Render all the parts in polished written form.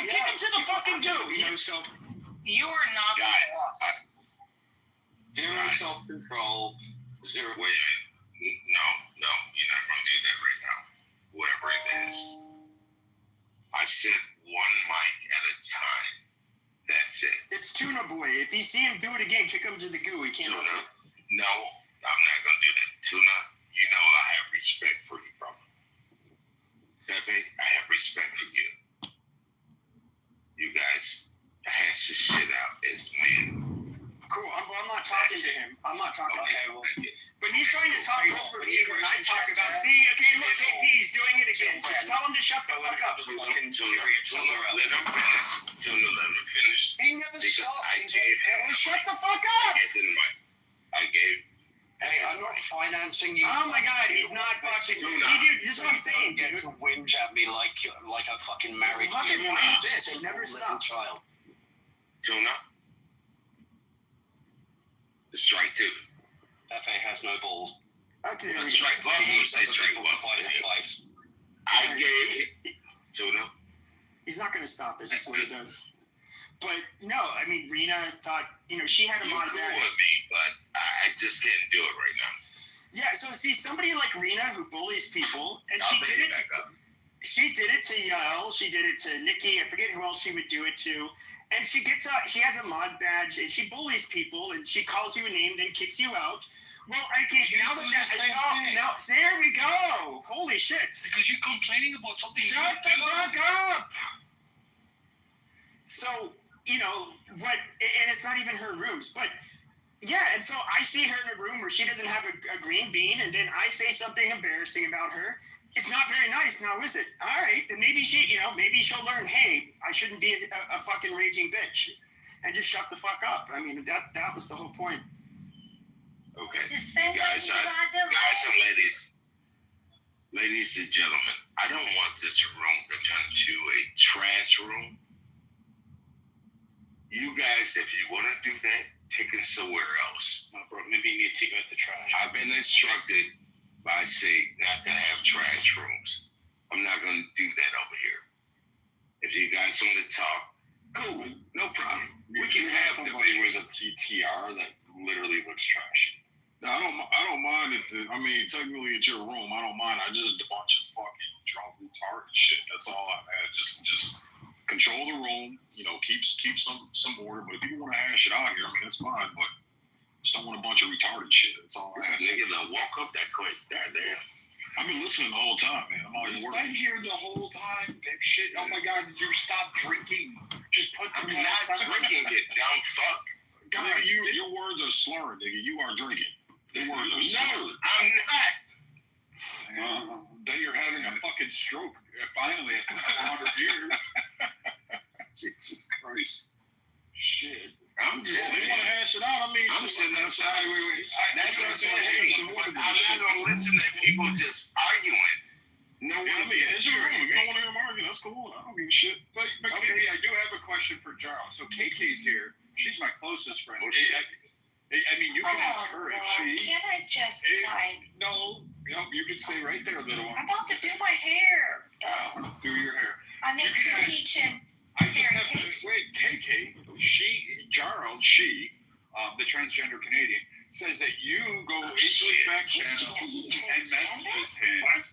I'd kick him to the fucking goo. You are not the boss. Zero self-control. Zero. Wait a minute. No, you're not going to do that right now. Whatever it is. I said one mic at a time. That's it. It's Tuna Boy. If you see him do it again, kick him to the goo. He can't. Tuna. No, I'm not going to do that. Tuna, you know I have respect for you, brother. Pepe, I have respect for you. You guys hash this shit out as men. Cool. I'm not talking to him. I'm not talking to him. Well, But he's trying to talk over me when I talk about, see, okay, look, KP's doing it again. Just tell him to shut the fuck up. Tuna, let him finish. Tuna, let him finish. He never stops. Shut the fuck up! I gave. Hey, I'm not financing you. Oh my God, he's not fucking. See, dude, this is what I'm saying, Get dude. to whinge at me like a fucking married Fucking man. this never stops. Child. Tuna. Strike two. Pepe has no balls. Okay. Strike one. You say strike one. I gave it. Tuna. He's not going to stop. That's just what he does. But no, I mean, Rena thought, she had a You mod cool badge. with me, but I just can't do it right now. Yeah, so see, somebody like Rena who bullies people, and I'll she bring did it it. back up. She did it to Yael. She did it to Nikki. I forget who else she would do it to. And she has a mod badge, and she bullies people, and she calls you a name, then kicks you out. Well, okay, now there we go. Holy shit. Because you're complaining about something. Shut the fuck up. So, what, and it's not even her rooms, but yeah, and so I see her in a room where she doesn't have a green bean, and then I say something embarrassing about her. It's not very nice now, is it? All right, then maybe maybe she'll learn, hey, I shouldn't be a fucking raging bitch and just shut the fuck up. I mean, that was the whole point. Okay. Guys and ladies and gentlemen, I don't want this room to turn into a trash room. You guys, if you want to do that, take it somewhere else. No, bro, maybe you need to take out the trash. I've been instructed by SIG not to have trash rooms. I'm not going to do that over here. If you guys want to talk, cool, no problem. We can have somebody with a PTR that literally looks trashy. No, I don't mind if technically it's your room. I don't mind. I just a bunch of fucking drunk retarded shit. That's all I'm at. Just control the room. Keep some order. But if you want to hash it out here, that's fine. But just don't want a bunch of retarded shit. That's all I have. Nigga, don't walk up that quick. Goddamn. I've been listening the whole time, man. I'm always You've working. been here the whole time, big shit. Oh my God, did you stop drinking? Just put the I'm not drinking it, dumb fuck. Nigga, your words are slurring, nigga. You are drinking. Your words are slurring. No, I'm not. Then you're having a fucking stroke. Finally, after 400 years. Jesus Christ. Shit. I'm just You want to hash it out? I'm sitting outside. That's what I'm saying. I'm not going to listen to people just arguing. No one. It's your room. If you don't want to hear them argue, that's cool. I don't give a shit. But KK, I do have a question for Jarl. So KK's here. She's my closest friend. Oh, shit. You can ask her if she... Can I just, No, you can stay right there, little one. I'm about to do my hair. Do your hair. I need some peach and I just berry have cakes. to... Wait, KK, Jarl, the transgender Canadian, says that you go into his back channel and messages him. What?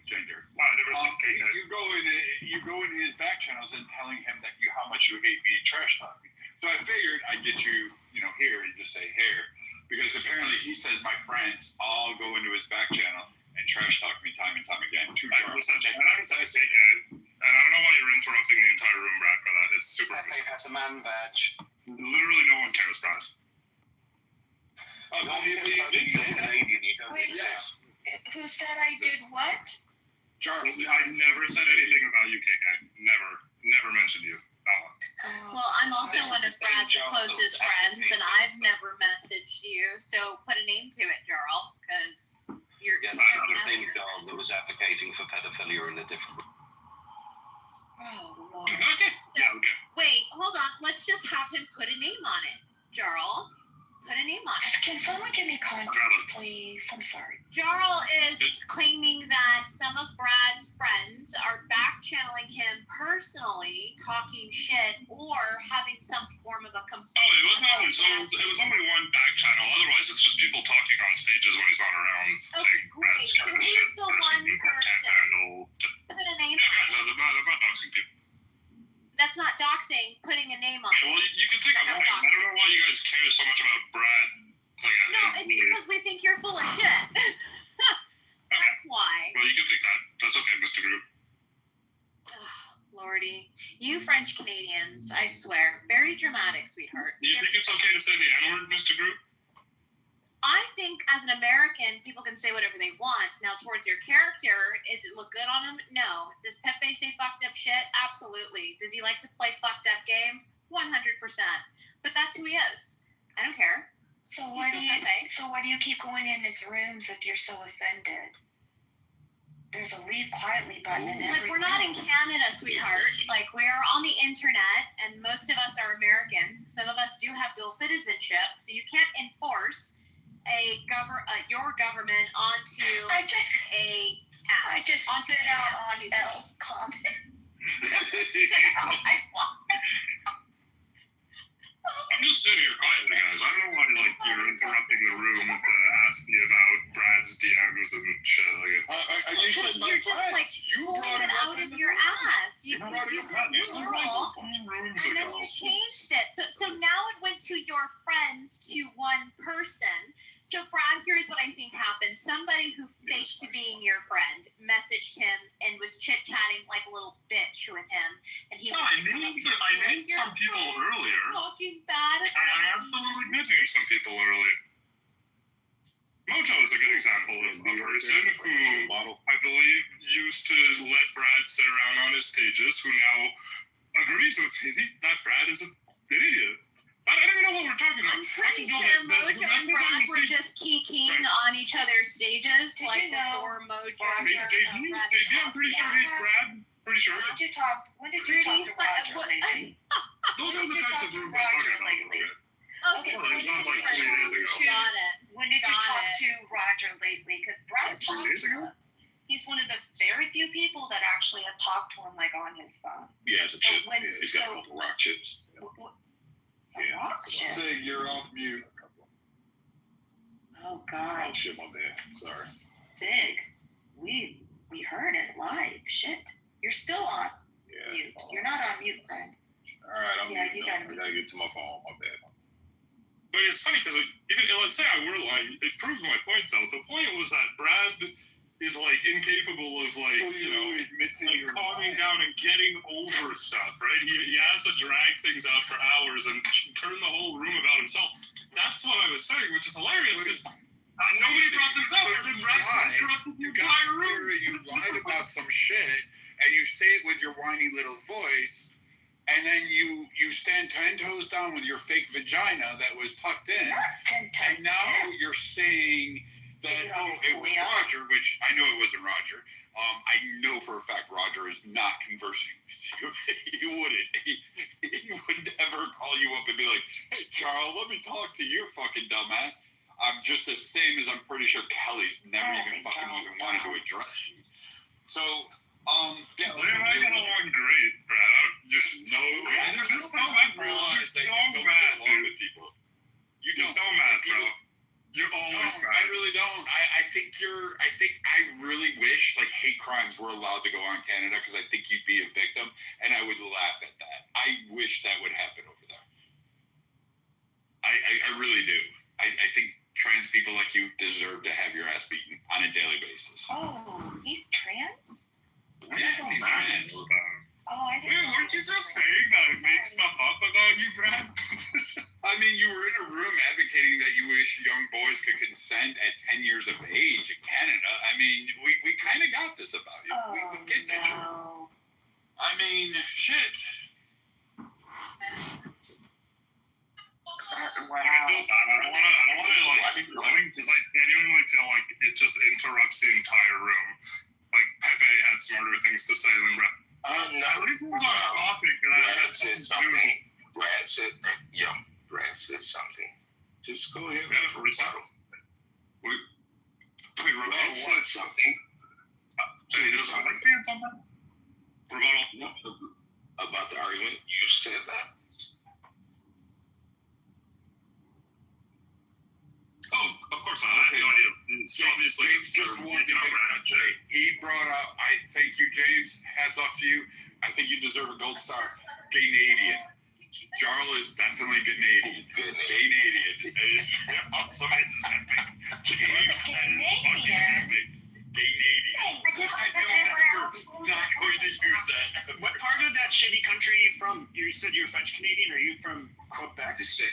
Transgender. Wow, I never said that. You go into his back channels and telling him that how much you hate being trash talking. So I figured I'd get you, here and just say here, because apparently he says my friends all go into his back channel and trash talk me time and time again. I never said it. And I don't know why you're interrupting the entire room, Brad, for that. It's super. Pepe has a man badge. Literally no one cares, Brad. Wait, who said I did what? Jarl, I never said anything about you, KK. Never mentioned you. Well, I'm also one of Brad's closest friends, and I've never messaged you, so put a name to it, Jarl, because you're... Yeah, that's another thing, Jarl, that was advocating for pedophilia in a different... Oh, Lord. Yeah, okay. Wait, hold on. Let's just have him put a name on it, Jarl. put a name on it. Can someone give me context, please? I'm sorry. Jarl is claiming that some of Brad's friends are back channeling him personally, talking shit, or having some form of a complaint. Oh, it was only one back channel. Otherwise, it's just people talking on stages when he's not around. Okay, saying great. Brad's So kind of who's shit, the Brad's one people can't person? handle. Put a name Yeah, on guys, it. I'm not doxing people. That's not doxing, putting a name on Okay, it. well, you can think I'm No lying. I don't know why you guys care so much about Brad. No, it's because we think you're full of shit. That's why. Well, you can think that. That's okay, Mr. Group. Ugh, Lordy. You French Canadians, I swear. Very dramatic, sweetheart. Do you think it's okay to say the N-word, Mr. Group? I think as an American, people can say whatever they want. Now, towards your character, does it look good on him? No. Does Pepe say fucked up shit? Absolutely. Does he like to play fucked up games? 100%. But that's who he is. I don't care. So He's why still do you? Pepe. So why do you keep going in his rooms if you're so offended? There's a leave quietly button in every Like, we're not in room. Canada, sweetheart. Like, we're on the internet, and most of us are Americans. Some of us do have dual citizenship, so you can't enforce your government onto I just onto spit the out app, on excuse me. Elle's comment. Spit out my water. I'm just sitting here quietly, guys. I don't know why you're interrupting the room to ask me about Brad's DMs and shit. I usually Because you're just like you pulling brought it it out up of your ass. You brought it said up. You said rule, like 4 rooms and then ago. you changed it. So now it went to your friends to one person. So Brad, here's what I think happened. Somebody who faked to being your friend messaged him and was chit-chatting like a little bitch with him. And he was I named some people earlier. talking bad I about absolutely did name some people earlier. Mojo is a good example of a person who I believe used to let Brad sit around on his stages, who now agrees with me that Brad is an idiot. I don't even know what we're talking about. I'm pretty sure Mojo and Brad were just kikiing on each other's stages, Did like you know- before Mojo. JD, I'm pretty sure hates Brad. Pretty sure. When did you talk to Roger lately? Those are the types of rooms I'm talking about. Lately? Okay, Oh, it sounds like 3 days ago. got it. When did you Got talk it. to Roger lately? Because Brad 2 talked days to ago? him. He's one of the very few people that actually have talked to him like on his phone. Yeah, it's a So chip. when- Yeah, he's got so- a couple rock chips. So Yeah. rock shit. Say you're off mute. Oh Oh God. shit, my bad. Sorry. Stig, we heard it live. Shit, you're still on Yeah. mute. You're not on mute, friend. All right, I'm Yeah, muted you now. gotta I gotta get to my phone. My bad. But it's funny because let's say I were lying, it proved my point though. The point was that Brad is like incapable of admit to your calming down and getting over stuff, right? He has to drag things out for hours and turn the whole room about himself. That's what I was saying, which is hilarious because nobody brought this up. And then Brad interrupted the You got entire up room. here, you lied about some shit, and you say it with your whiny little voice, and then you stand 10 toes down with your fake vagina that was tucked in, Not 10 and times now 10. you're saying that, You're oh, obviously it was not. Roger, which I know it wasn't Roger. I know for a fact Roger is not conversing with you. He wouldn't. He would never call you up and be like, hey, Charles, let me talk to you, fucking dumbass. I'm just the same as I'm pretty sure Kelly's never Oh even my fucking God, even wanted to stop. address you. So, yeah. Dude, I get along great, Brad. You're just so mad, bro. You're so mad, dude. people. You're so mad, bro. You're No, always I mad. really don't. I think I really wish like hate crimes were allowed to go on Canada because I think you'd be a victim and I would laugh at that. I wish that would happen over there. I really do. I think trans people like you deserve to have your ass beaten on a daily basis. Oh, he's trans? Yeah, he's trans. Oh, I didn't Dude, know weren't he you was just trans. saying that I make Sorry. stuff up about you, Brad? I mean, you were in a room advocating that you wish young boys could consent at 10 years of age in Canada. I mean, we kind of got this about you. Oh, we get that shit. no. I mean, shit. I don't want to keep going because I genuinely feel like it just interrupts the entire room. Like Pepe had smarter things to say than Brad. At least it was on a topic that I had Brad said something to do with. something. Brad said something. Just Go ahead. Yeah, recital. Wait, rebuttal Brad said what? something. So he doesn't like me or something? Rebuttal. No, about the argument. You said that. Oh, of course not. I have no idea. It's obviously Just one thing today. He brought up, I thank you, James. Hats off to you. I think you deserve a gold star. Canadian. Jarl is definitely Canadian. Canadian. Canadian. Not going to use that. What part of that shitty country are you from? You said you're French Canadian. Are you from Quebec? He said,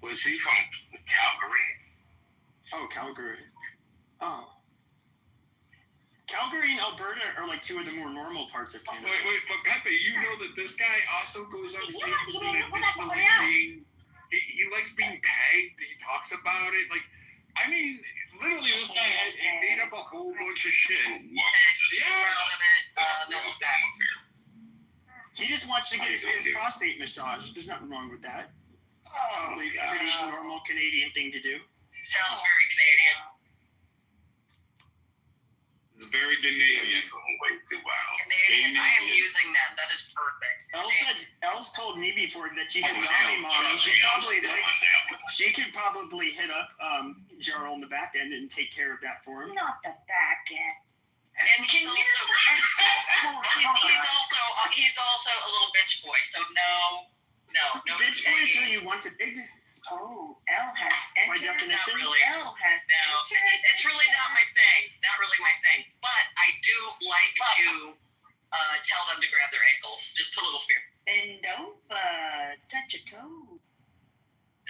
was he from Calgary? Oh, Calgary. Oh. Calgary and Alberta are like two of the more normal parts of Canada. Wait, but Pepe, you know that this guy also goes on stage and he likes being pegged. He talks about it. Like, I mean, literally, this guy has made up a whole bunch of shit. He just wants to get his prostate massaged. There's nothing wrong with that. Probably a pretty normal Canadian thing to do. Sounds very Canadian. It's very Canadian. Canadian. I am using that. That is perfect. Els told me before that she's a Donnie mommy. She could probably hit up Jarl in the back end and take care of that for him. Not the back end. And he's also a little bitch boy. So no. Bitch boy is who you want to dig. Oh, L has By entered. definition? Not really. L has entered. It's really not my thing. Not really my thing. But I do like to tell them to grab their ankles. Just put a little fear. Bend over. Touch a toe.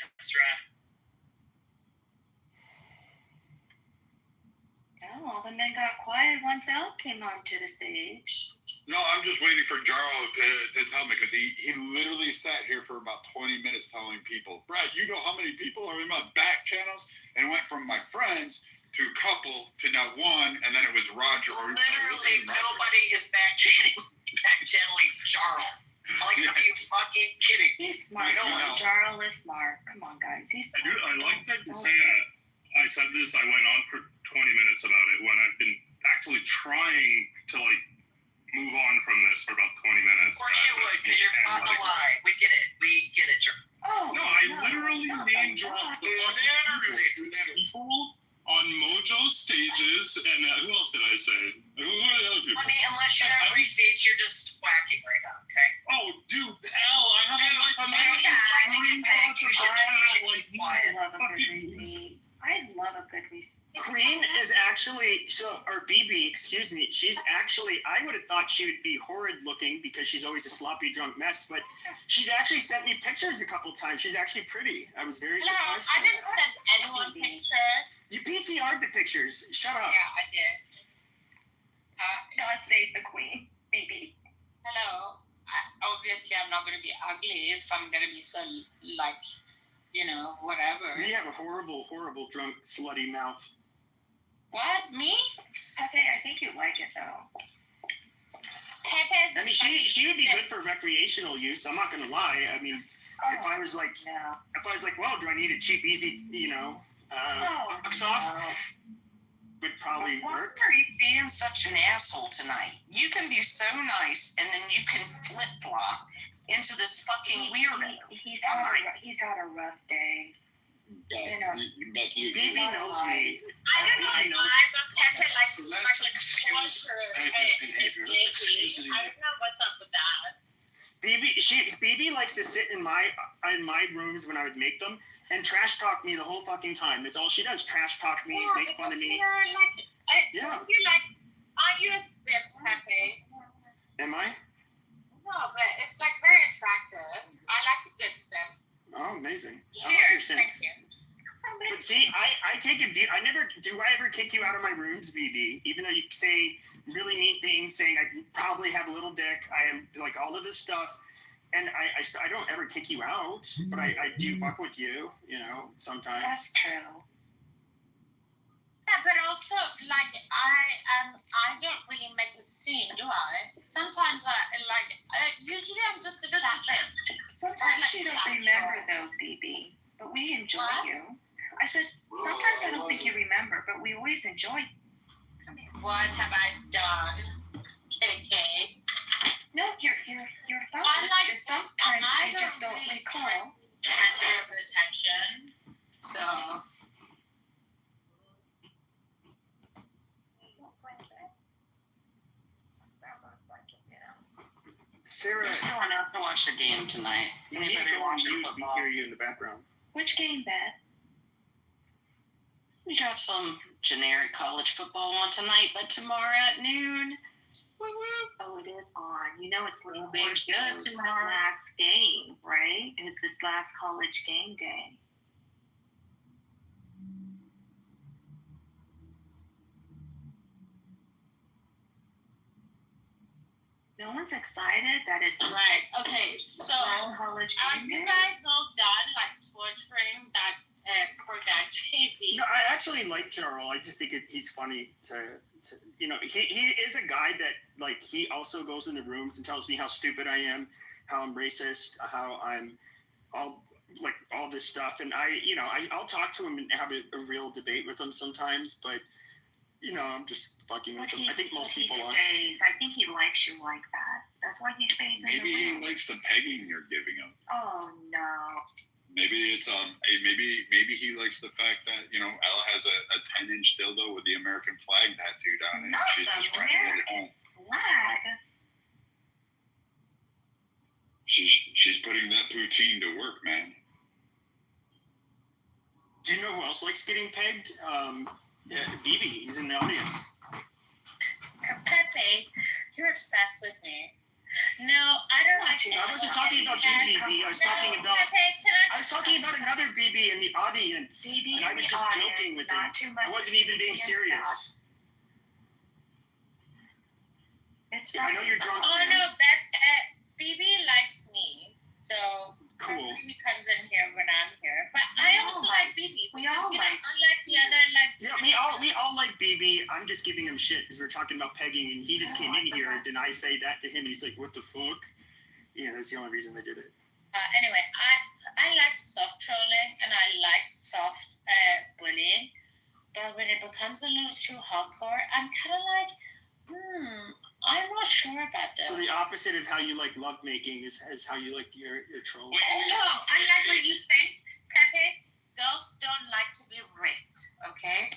That's right. Oh, all the men got quiet once L came onto the stage. No, I'm just waiting for Jarl to tell me because he literally sat here for about 20 minutes telling people, Brad, you know how many people are in my back channels? And it went from my friends to couple to now one, and then it was Roger. Literally, nobody is back channeling Jarl. Like, are you fucking kidding? He's smart. Jarl is smart. Come on, guys. He's smart. I like that to say that. I said this, I went on for 20 minutes about it when I've been actually trying to, like, move on from this for about 20 minutes. Of course you would, because you're caught in a lie. We get it, Jarl. Oh, no, I literally name dropped the fucking people on Mojo stages, and who else did I say? Who are the other people? Honey, unless you have receipts, you're just whacking right now, okay? Oh, dude, Al, I have a life. I love a good receipt. Queen is actually, or BB, excuse me, she's actually, I would have thought she would be horrid looking because she's always a sloppy drunk mess, but she's actually sent me pictures a couple times. She's actually pretty. I was very surprised. I didn't send anyone pictures. You PTR'd the pictures. Shut up. Yeah, I did. God save the Queen, BB. Hello. Obviously, I'm not going to be ugly if I'm going to be so, like, you know, whatever. You have a horrible, horrible drunk, slutty mouth. What? Me? Pepe, I think you like it, though. Pepe's I mean, she would be good for recreational use. I'm not going to lie. I mean, if I was like, well, do I need a cheap, easy, box off? Would probably work. Why are you being such an asshole tonight? You can be so nice, and then you can flip-flop into this fucking weirdo. He's had a rough day. BB knows me. I don't know why, but Pepe likes Let's excuse Pepe's behavior. Let's excuse it. I don't know what's up with that. BB likes to sit in my rooms when I would make them and trash talk me the whole fucking time. That's all she does. Trash talk me, make fun of me. Are you a simp, Pepe? Am I? No, but it's like very attractive. I like a good simp. Oh, amazing. Sure, I like your simp. thank you. But see, I take it. Do I ever kick you out of my rooms, BB? Even though you say really neat things, saying I probably have a little dick, I am like all of this stuff, and I don't ever kick you out, but I do fuck with you, sometimes. That's true. Yeah, but also like I don't really make a scene, do I? Sometimes usually I'm just a chat bitch. Sometimes you don't remember though, BB. But but we enjoy you. I said, sometimes I don't think you remember, but we always enjoy you. What have I done, KK? No, you're fine. I just sometimes you just don't recall. Center of attention. So. Sarah, Who's going out to watch the game tonight? you need to Anybody go on watching mute. We football? hear you in the background. Which game, Beth? We got some generic college football on tonight, but tomorrow at noon. Woo-woo. Oh, it is on. You know it's looking It'll be good tomorrow. last game, right? And it's this last college game day. No one's excited that it's Right. Okay. So, last college are game you day. guys all done, like torturing that poor guy JB? No, I actually like Carol. I just think he's funny to he is a guy that, like, he also goes into rooms and tells me how stupid I am, how I'm racist, how I'm all this stuff. And I'll talk to him and have a real debate with him sometimes, but I'm just fucking with him. I think most people are. Stays. I think he likes you like that. That's why he stays in Maybe the he room. likes the pegging you're giving him. Oh no. Maybe it's maybe he likes the fact that Ella has a 10-inch dildo with the American flag tattooed on it. Not She's the just trying to get it home. Flag. She's putting that poutine to work, man. Do you know who else likes getting pegged? BB. He's in the audience. Pepe, you're obsessed with me. No, I don't like it. I wasn't talking about you, BB. I was talking about. Pepe, I was talking about another BB in the audience, BB and I in was the just audience, joking with him. not too much I wasn't even being against serious. It's I know you're drunk. Oh man. no, that BB likes me, so Cool. he comes in here when I'm here. But I also like BB we because all like- unlike the other Yeah, we all like BB. I'm just giving him shit because we're talking about pegging, and he just came in here, and then I say that to him, and he's like, "What the fuck?" Yeah, that's the only reason I did it. Anyway, I like soft trolling and I like soft bullying, but when it becomes a little too hardcore, I'm kind of like, I'm not sure about this. So the opposite of how you like love making is how you like your troll. No, unlike what you think, Pepe, girls don't like to be raped, okay?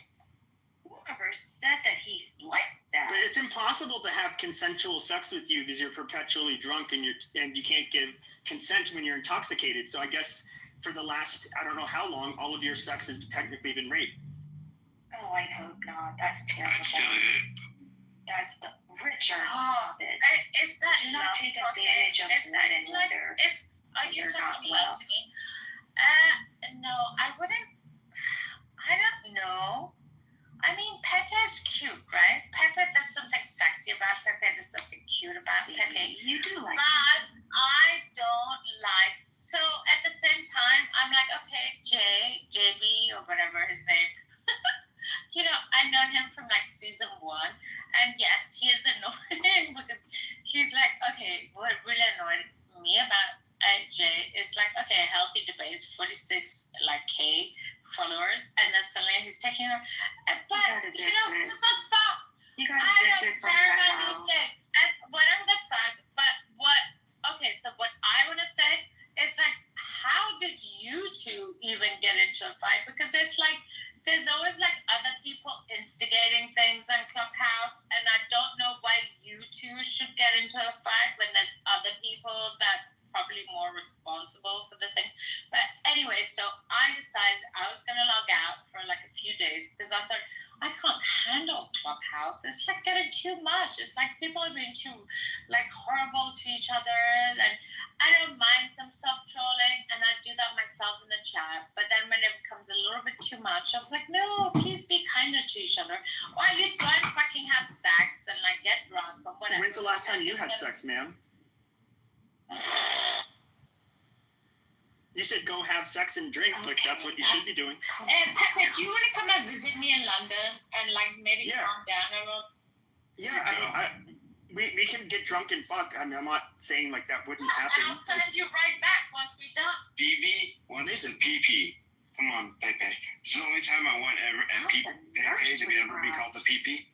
Whoever said that he's like that? But it's impossible to have consensual sex with you because you're perpetually drunk and you can't give consent when you're intoxicated. So I guess for the last, I don't know how long, all of your sex has technically been rape. Oh, I hope not. That's terrible. That's Richard. Oh, Stop it. Is that Do not love? take Okay, advantage of is that women when like, they're are you they're not talking well. love to me? No, I wouldn't. I don't know. I mean, Pepe is cute, right? Pepe, there's something sexy about Pepe. There's something cute about Pepe. You do like But I don't like. So at the same time, I'm like, okay, JB, or whatever his name. I've known him from like season 1, and yes, he is annoying because he's like, okay, what really annoyed me about Jay is like, okay, healthy debate, 46 K followers, and then suddenly he's taking her. But it's a fuck. You got I evicted don't from care that about house. these things. And whatever the fuck, but what? Okay, so what I want to say is like, how did you two even get into a fight? Because it's like, there's always like other people instigating things on Clubhouse, and I don't know why you two should get into a fight when there's other people that probably more responsible for the thing. But anyway, so I decided I was gonna log out for like a few days because I thought I can't handle Clubhouse. It's like getting too much. It's like people are being too like horrible to each other, and I don't mind some soft trolling, and I do that myself in the chat. But then when it becomes a little bit too much, I was like, no, please be kinder to each other, or at least go and fucking have sex and like get drunk or whatever. When's the last time you had sex, ma'am? You said go have sex and drink, like that's what you should be doing. Pepe, do you want to come and visit me in London and like maybe Yeah. calm down a little? Yeah, we can get drunk and fuck. I mean, I'm not saying like that wouldn't happen. I'll send you right back once we're done. BB, one is a PP. Come on, Pepe. This is the only time I want ever at Pepe to be ever be called the Pee-Pee.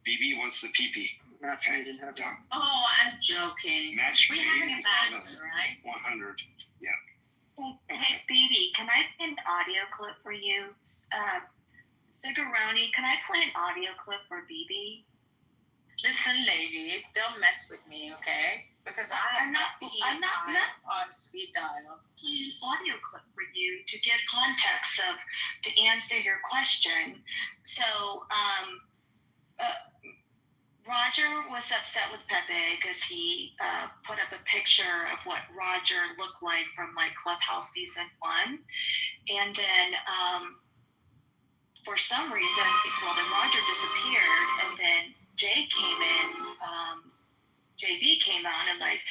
BB wants the Pee-Pee. Match made in heaven. Oh, I'm joking. Match We're made having in a bachelor, heaven. right? 100. Yeah. Hey, BB, can I play an audio clip for you? Sigaroni, can I play an audio clip for BB? Listen, lady, don't mess with me, okay? Because I have I'm not on speed dial. Play an audio clip for you to give context to answer your question. So, Roger was upset with Pepe because he put up a picture of what Roger looked like from like Clubhouse season 1, and then for some reason, then Roger disappeared, and then JB came on and like,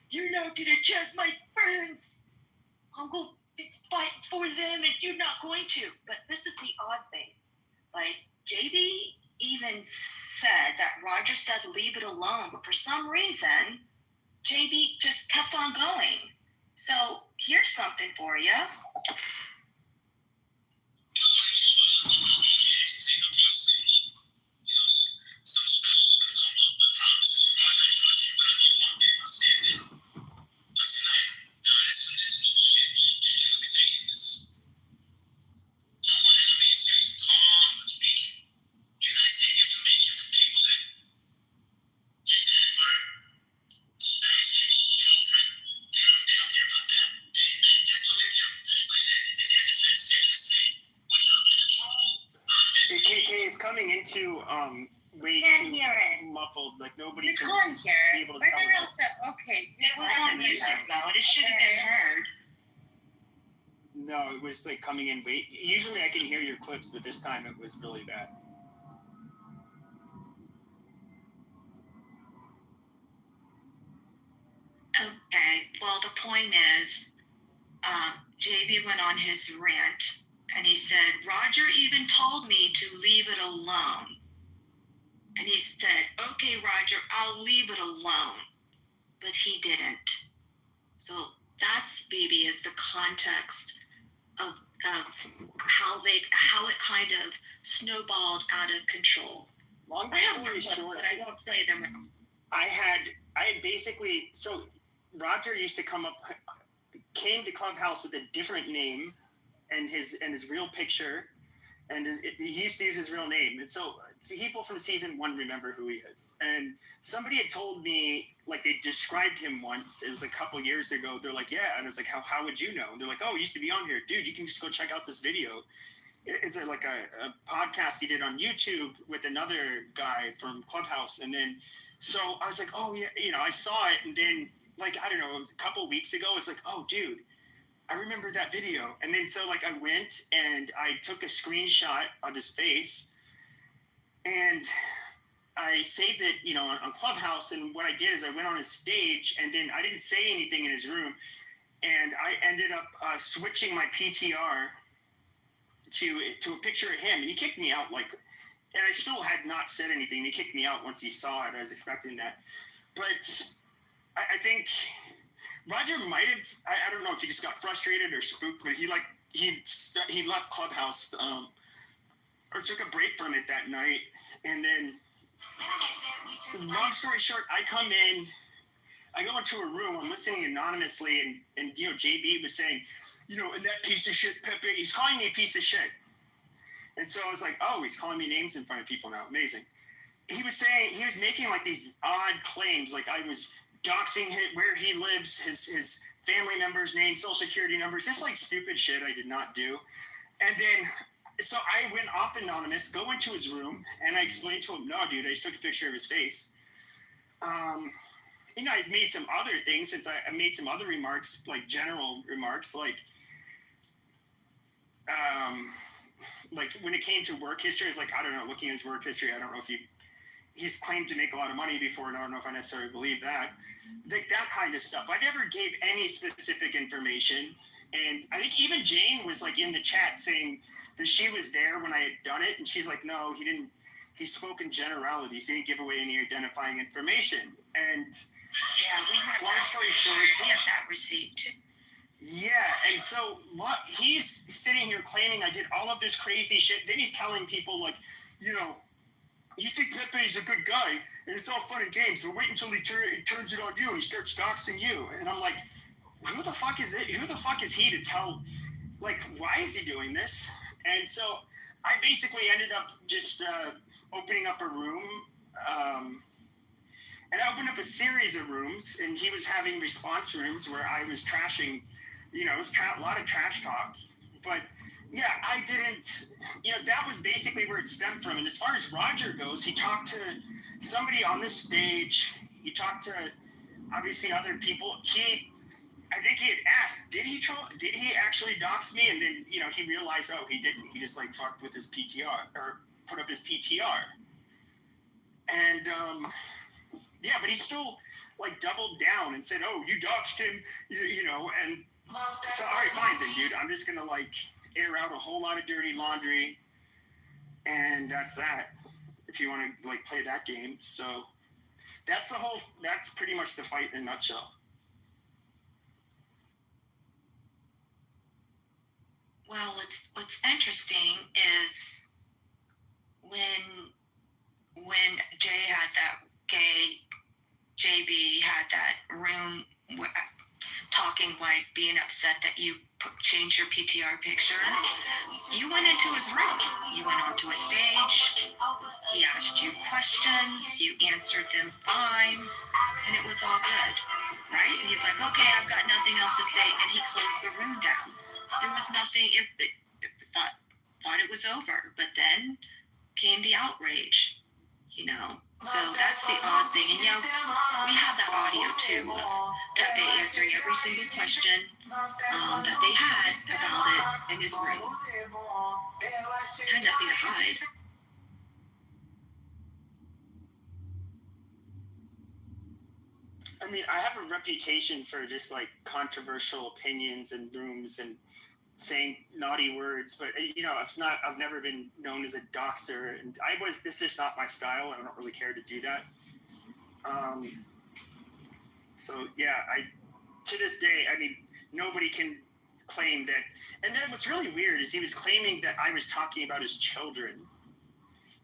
you're not gonna check my friends. I'm gonna fight for them, and you're not going to. But this is the odd thing, like JB even said that Roger said leave it alone, but for some reason, JB just kept on going. So here's something for you. It's coming into way Can't too hear it. muffled. Like nobody You can can't hear be it. able to We're tell gonna it. also, okay. It was on music mode. It should have been heard. No, it was like coming in. Wait, usually I can hear your clips, but this time it was really bad. Okay, well, the point is, JB went on his rant, and he said, Roger even told me to leave it alone. And he said, okay, Roger, I'll leave it alone. But he didn't. So that's, BB, is the context of how it kind of snowballed out of control. Long I have story more clips, short, but I won't play them. I had basically, so Roger used to came to Clubhouse with a different name and his real picture, and he used to use his real name. And so people from season 1 remember who he is. And somebody had told me, like, they described him once. It was a couple years ago. They're like, yeah. And I was like, how would you know? And they're like, oh, he used to be on here. Dude, you can just go check out this video. It's like a podcast he did on YouTube with another guy from Clubhouse. And then, so I was like, oh, yeah, I saw it. And then, like, I don't know, it was a couple weeks ago. It's like, oh, dude, I remember that video. And then, so, like, I went and I took a screenshot of his face and I saved it, on Clubhouse. And what I did is I went on his stage, and then I didn't say anything in his room. And I ended up switching my PTR to a picture of him, and he kicked me out, and I still had not said anything. He kicked me out once he saw it. I was expecting that. But I think Roger might have, I don't know if he just got frustrated or spooked, but he left Clubhouse or took a break from it that night. And then, long story short, I come in, I go into a room, I'm listening anonymously, and JB was saying, and that piece of shit, Pepe, he's calling me a piece of shit. And so I was like, oh, he's calling me names in front of people now. Amazing. He was making like these odd claims, like I was doxing where he lives, his family members' names, social security numbers, just like stupid shit I did not do. And then, so I went off anonymous, go into his room, and I explained to him, no, dude, I just took a picture of his face. I've made some other things since I made some other remarks, like general remarks, like when it came to work history, it's like, I don't know, looking at his work history, I don't know if he's claimed to make a lot of money before, and I don't know if I necessarily believe that. Like that kind of stuff. I never gave any specific information. And I think even Jane was like in the chat saying that she was there when I had done it. And she's like, no, he didn't. He spoke in generalities. He didn't give away any identifying information. And yeah, long story short, we have that receipt too. Yeah, and so he's sitting here claiming I did all of this crazy shit. Then he's telling people like, you think Pepe's a good guy, and it's all fun and games, but wait until he turns it on you and he starts doxing you. And I'm like, who the fuck is it? Who the fuck is he to tell? Like, why is he doing this? And so I basically ended up just opening up a room. And I opened up a series of rooms, and he was having response rooms where I was trashing, it was a lot of trash talk. But yeah, I didn't, that was basically where it stemmed from. And as far as Roger goes, he talked to somebody on this stage. He talked to, obviously, other people. I think he had asked, did he actually dox me? And then, he realized, oh, he didn't. He just, like, fucked with his PTR, or put up his PTR. And, yeah, but he still, like, doubled down and said, oh, you doxed him, and so, all right, fine then, dude. I'm just going to, like, air out a whole lot of dirty laundry, and that's that, if you want to, like, play that game. So that's pretty much the fight in a nutshell. Well, what's interesting is when JB had that room talking, like being upset that you changed your PTR picture, you went into his room. You went onto a stage. He asked you questions. You answered them fine, and it was all good, right? And he's like, okay, I've got nothing else to say, and he closed the room down. There was nothing. Thought it was over, but then came the outrage. So that's the odd thing. And we have that audio too that they answering every single question that they had about it in his room. Had nothing to hide. I mean, I have a reputation for just like controversial opinions in rooms and saying naughty words, but I've never been known as a doxer, and this is not my style. I don't really care to do that. So yeah, to this day, I mean, nobody can claim that. And then what's really weird is he was claiming that I was talking about his children,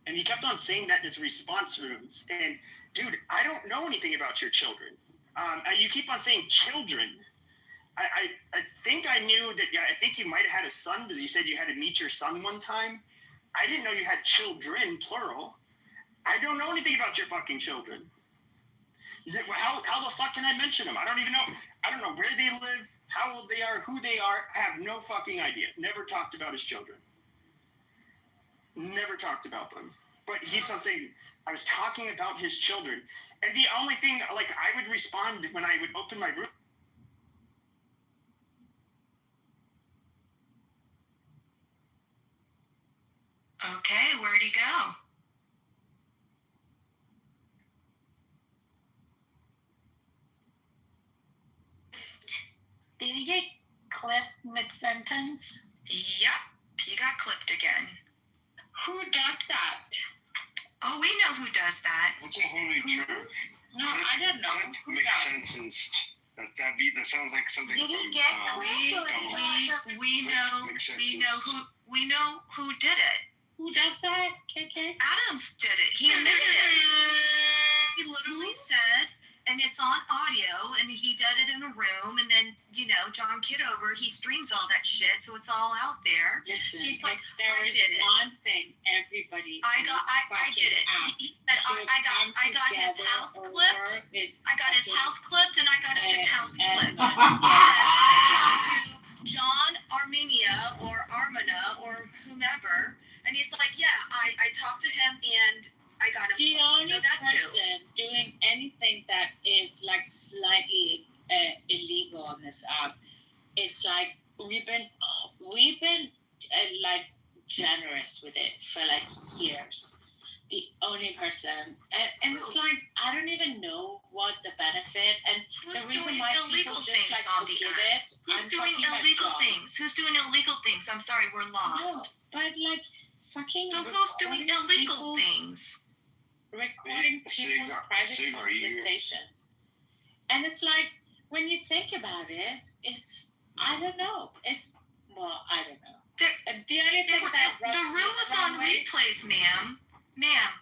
and he kept on saying that in his response rooms. And dude, I don't know anything about your children. And you keep on saying children. I think I knew that. Yeah, I think you might have had a son because you said you had to meet your son one time. I didn't know you had children, plural. I don't know anything about your fucking children. How the fuck can I mention them? I don't even know. I don't know where they live, how old they are, who they are. I have no fucking idea. Never talked about his children. Never talked about them. But he keeps on saying I was talking about his children. And the only thing, like, I would respond when I would open my room. Okay, where'd he go? Did he get clipped mid-sentence? Yep, he got clipped again. Who does that? Oh, we know who does that. What's a holy church? No, I don't know. Who does? Sense. That sounds like something. Did he get we know who did it. Who does that, KK? Adams did it. He admitted it. He literally said, and it's on audio, and he did it in a room, and then, John Kitover, he streams all that shit, so it's all out there. Listen, he's like, there is one thing everybody I did it. He said, I got his house clipped. I got his house clipped, and I got his house clipped. And I talked to John Armenia or Armina or whomever, and he's like, yeah, I talked to him, and I got him. The only so that's person doing anything that is like slightly illegal on this app is like we've been like generous with it for like years. The only person, and it's like I don't even know what the benefit and who's the reason doing why illegal people just things like on the forgive app? it. Who's doing illegal things? Who's doing illegal things? I'm sorry, we're lost. No, but like fucking. So who's doing illegal things? Recording people's private conversations. And it's like, when you think about it, it's I don't know. I don't know. There- The only thing that the room was on replays, ma'am. Ma'am.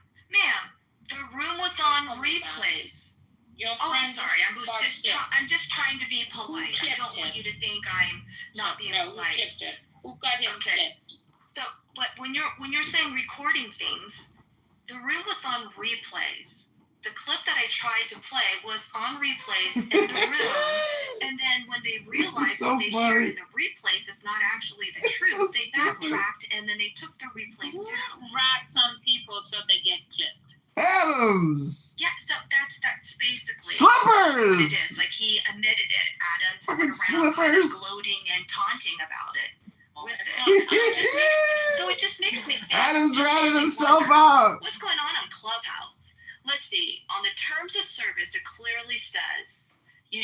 The room was on replays. Your Oh, I'm friend sorry. just I'm just trying to be polite. I don't want you to think I'm not being Who polite. clipped him? Who got him Okay. clipped? So, but when you're saying recording things, the room was on replays. The clip that I tried to play was on replays in the room, and then when they realized so what they funny. shared in the replays is not actually the truth, they stupid. backtracked and then they took the replays Who down. rat some people so they get clipped? Adams! Yeah, so that's basically what it is. Slippers! Like he admitted it. Adams Fucking went around kind of slippers. gloating and taunting about it. With Oh, it. It just makes me think. Adams it makes ratted me himself wonder, out. what's going on Clubhouse? Let's see. On the terms of service, it clearly says you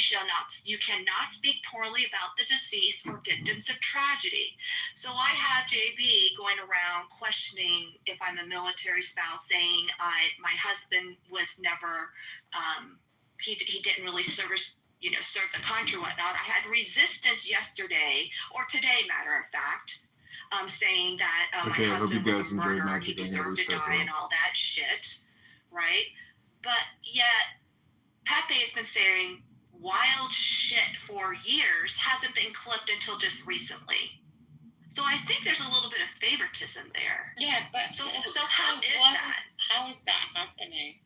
cannot speak poorly about the deceased or victims of tragedy. So I have JB going around questioning if I'm a military spouse, saying my husband was never he didn't really serve the country, whatnot. I had resistance yesterday or today, matter of fact, saying that my Okay, I hope you husband was guys a enjoyed murderer and he Magic. I'm gonna deserved to restart die that. and all that shit, right? But yet Pepe has been saying wild shit for years, hasn't been clipped until just recently. So I think there's a little bit of favoritism there. Yeah, but So how is that? How is that happening?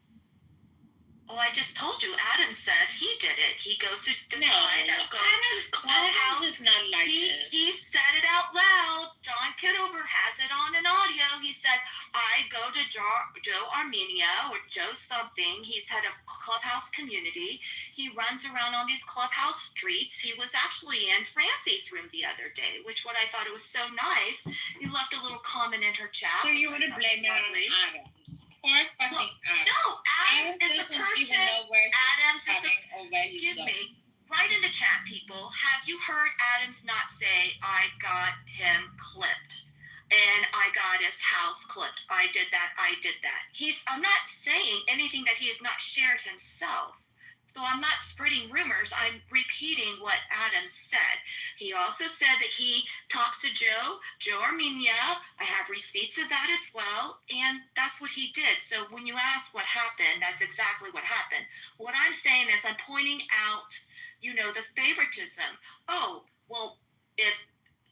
Well, I just told you, Adam said he did it. He goes to this No, guy that goes to Adams Clubhouse. is not like this. He said it out loud. John Kitover has it on an audio. He said, I go to Joe Armenia or Joe something. He's head of Clubhouse community. He runs around on these Clubhouse streets. He was actually in Francie's room the other day, which what I thought it was so nice. He left a little comment in her chat. So you want to blame it on Lovely. Adams? Poor fucking Adams. No, Adams is the doesn't person. even know where he's Adams is the. coming or where he's Excuse going. me. Write in the chat, people. Have you heard Adams not say, I got him clipped and I got his house clipped? I did that. I'm not saying anything that he has not shared himself. So I'm not spreading rumors. I'm repeating what Adams said. He also said that he talks to Joe Armenia. I have receipts of that as well. And that's what he did. So when you ask what happened, that's exactly what happened. What I'm saying is I'm pointing out, the favoritism. Oh, well,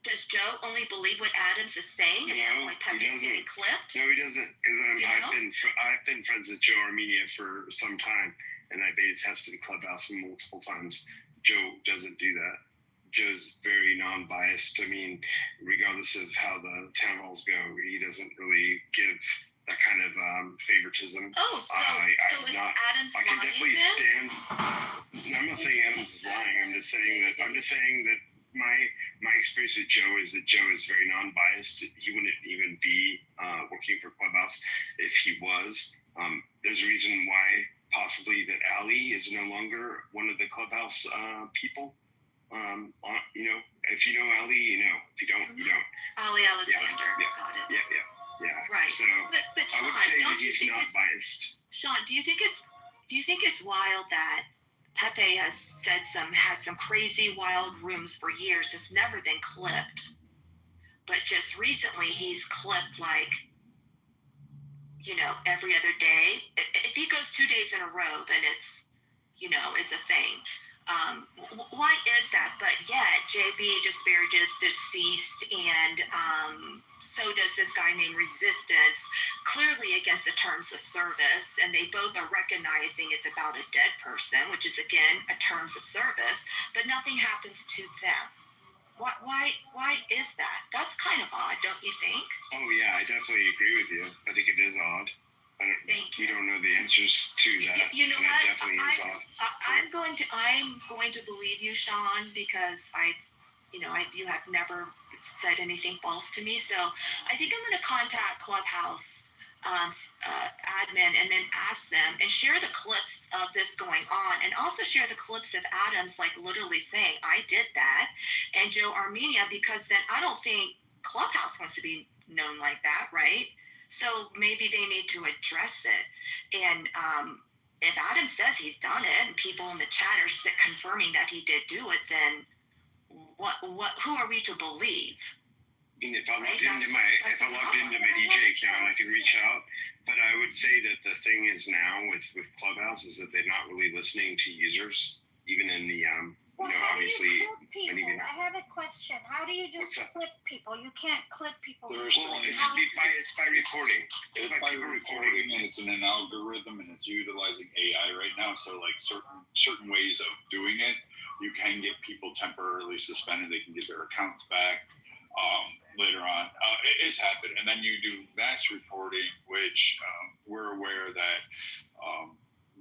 does Joe only believe what Adams is saying and No, why he Pepe's getting doesn't. clipped? No, he doesn't. Because You know? I've been friends with Joe Armenia for some time, and I beta tested Clubhouse multiple times. Joe doesn't do that. Joe's very non-biased. I mean, regardless of how the town halls go, he doesn't really give that kind of favoritism. Oh, so is Adams I can lying definitely then? stand. I'm not saying Adams is lying. I'm just saying that my experience with Joe is that Joe is very non-biased. He wouldn't even be working for Clubhouse if he was. There's a reason why possibly that Ali is no longer one of the Clubhouse people. If you know Ali, you know. If you don't, you don't. Ali Alexander. Yeah. Got it. Yeah. Right. So But I would say Sean, that he's not biased. Sean, do you think it's wild that Pepe has had some crazy wild rooms for years, has never been clipped, but just recently he's clipped every other day? If he goes 2 days in a row, then it's a thing. Why is that? But yet JB disparages deceased, and so does this guy named Resistance, clearly against the terms of service, and they both are recognizing it's about a dead person, which is again a terms of service, but nothing happens to them. Why is that? That's kind of odd, don't you think? Oh yeah, I definitely agree with you. I think it is odd. Thank you. We don't know the answers to that. You know and what? It definitely is odd. I'm going to believe you, Sean, because you have never said anything false to me. So I think I'm going to contact Clubhouse admin and then ask them and share the clips of this going on, and also share the clips of Adams literally saying I did that, and Joe Armenia, because then I don't think Clubhouse wants to be known like that, right? So maybe they need to address it. And if Adam says he's done it and people in the chat are confirming that he did do it, then who are we to believe? I mean, if I Right, logged into my DJ account, I could reach out. But I would say that the thing is now with Clubhouse is that they're not really listening to users, even in the Well, you know, how obviously. do you clip people? Maybe not. I have a question. How do you just What's that? clip people? You can't clip people. Well, it's by recording. It's by recording, and it's in an algorithm, and it's utilizing AI right now. So, like certain ways of doing it, you can get people temporarily suspended. They can get their accounts back later on. It's happened, and then you do mass reporting, which we're aware that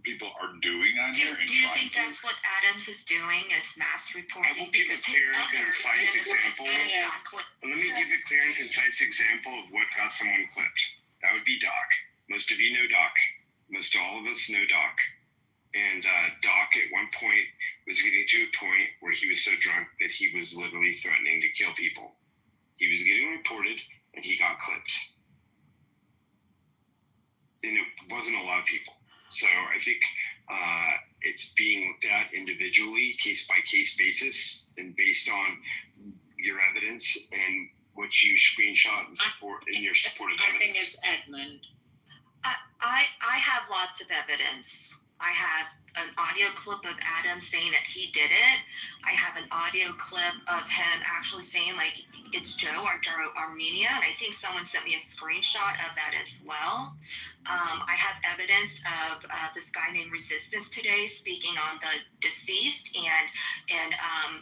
people are doing on here. Do you think that's what Adams is doing, is mass reporting? I will give a clear and concise example. Let me give a clear and concise example of what got someone clipped. That would be Doc. Most of you know Doc. Most all of us know Doc. And Doc at one point was getting to a point where he was so drunk that he was literally threatening to kill people. He was getting reported, and he got clipped. And it wasn't a lot of people. So I think it's being looked at individually, case by case basis, and based on your evidence and what you screenshot and support in your supported evidence. I think it's Edmund. I have lots of evidence. I have an audio clip of Adam saying that he did it. I have an audio clip of him actually saying, like, it's Joe or Joe Armenia, and I think someone sent me a screenshot of that as well. I have evidence of this guy named Resistance today speaking on the deceased and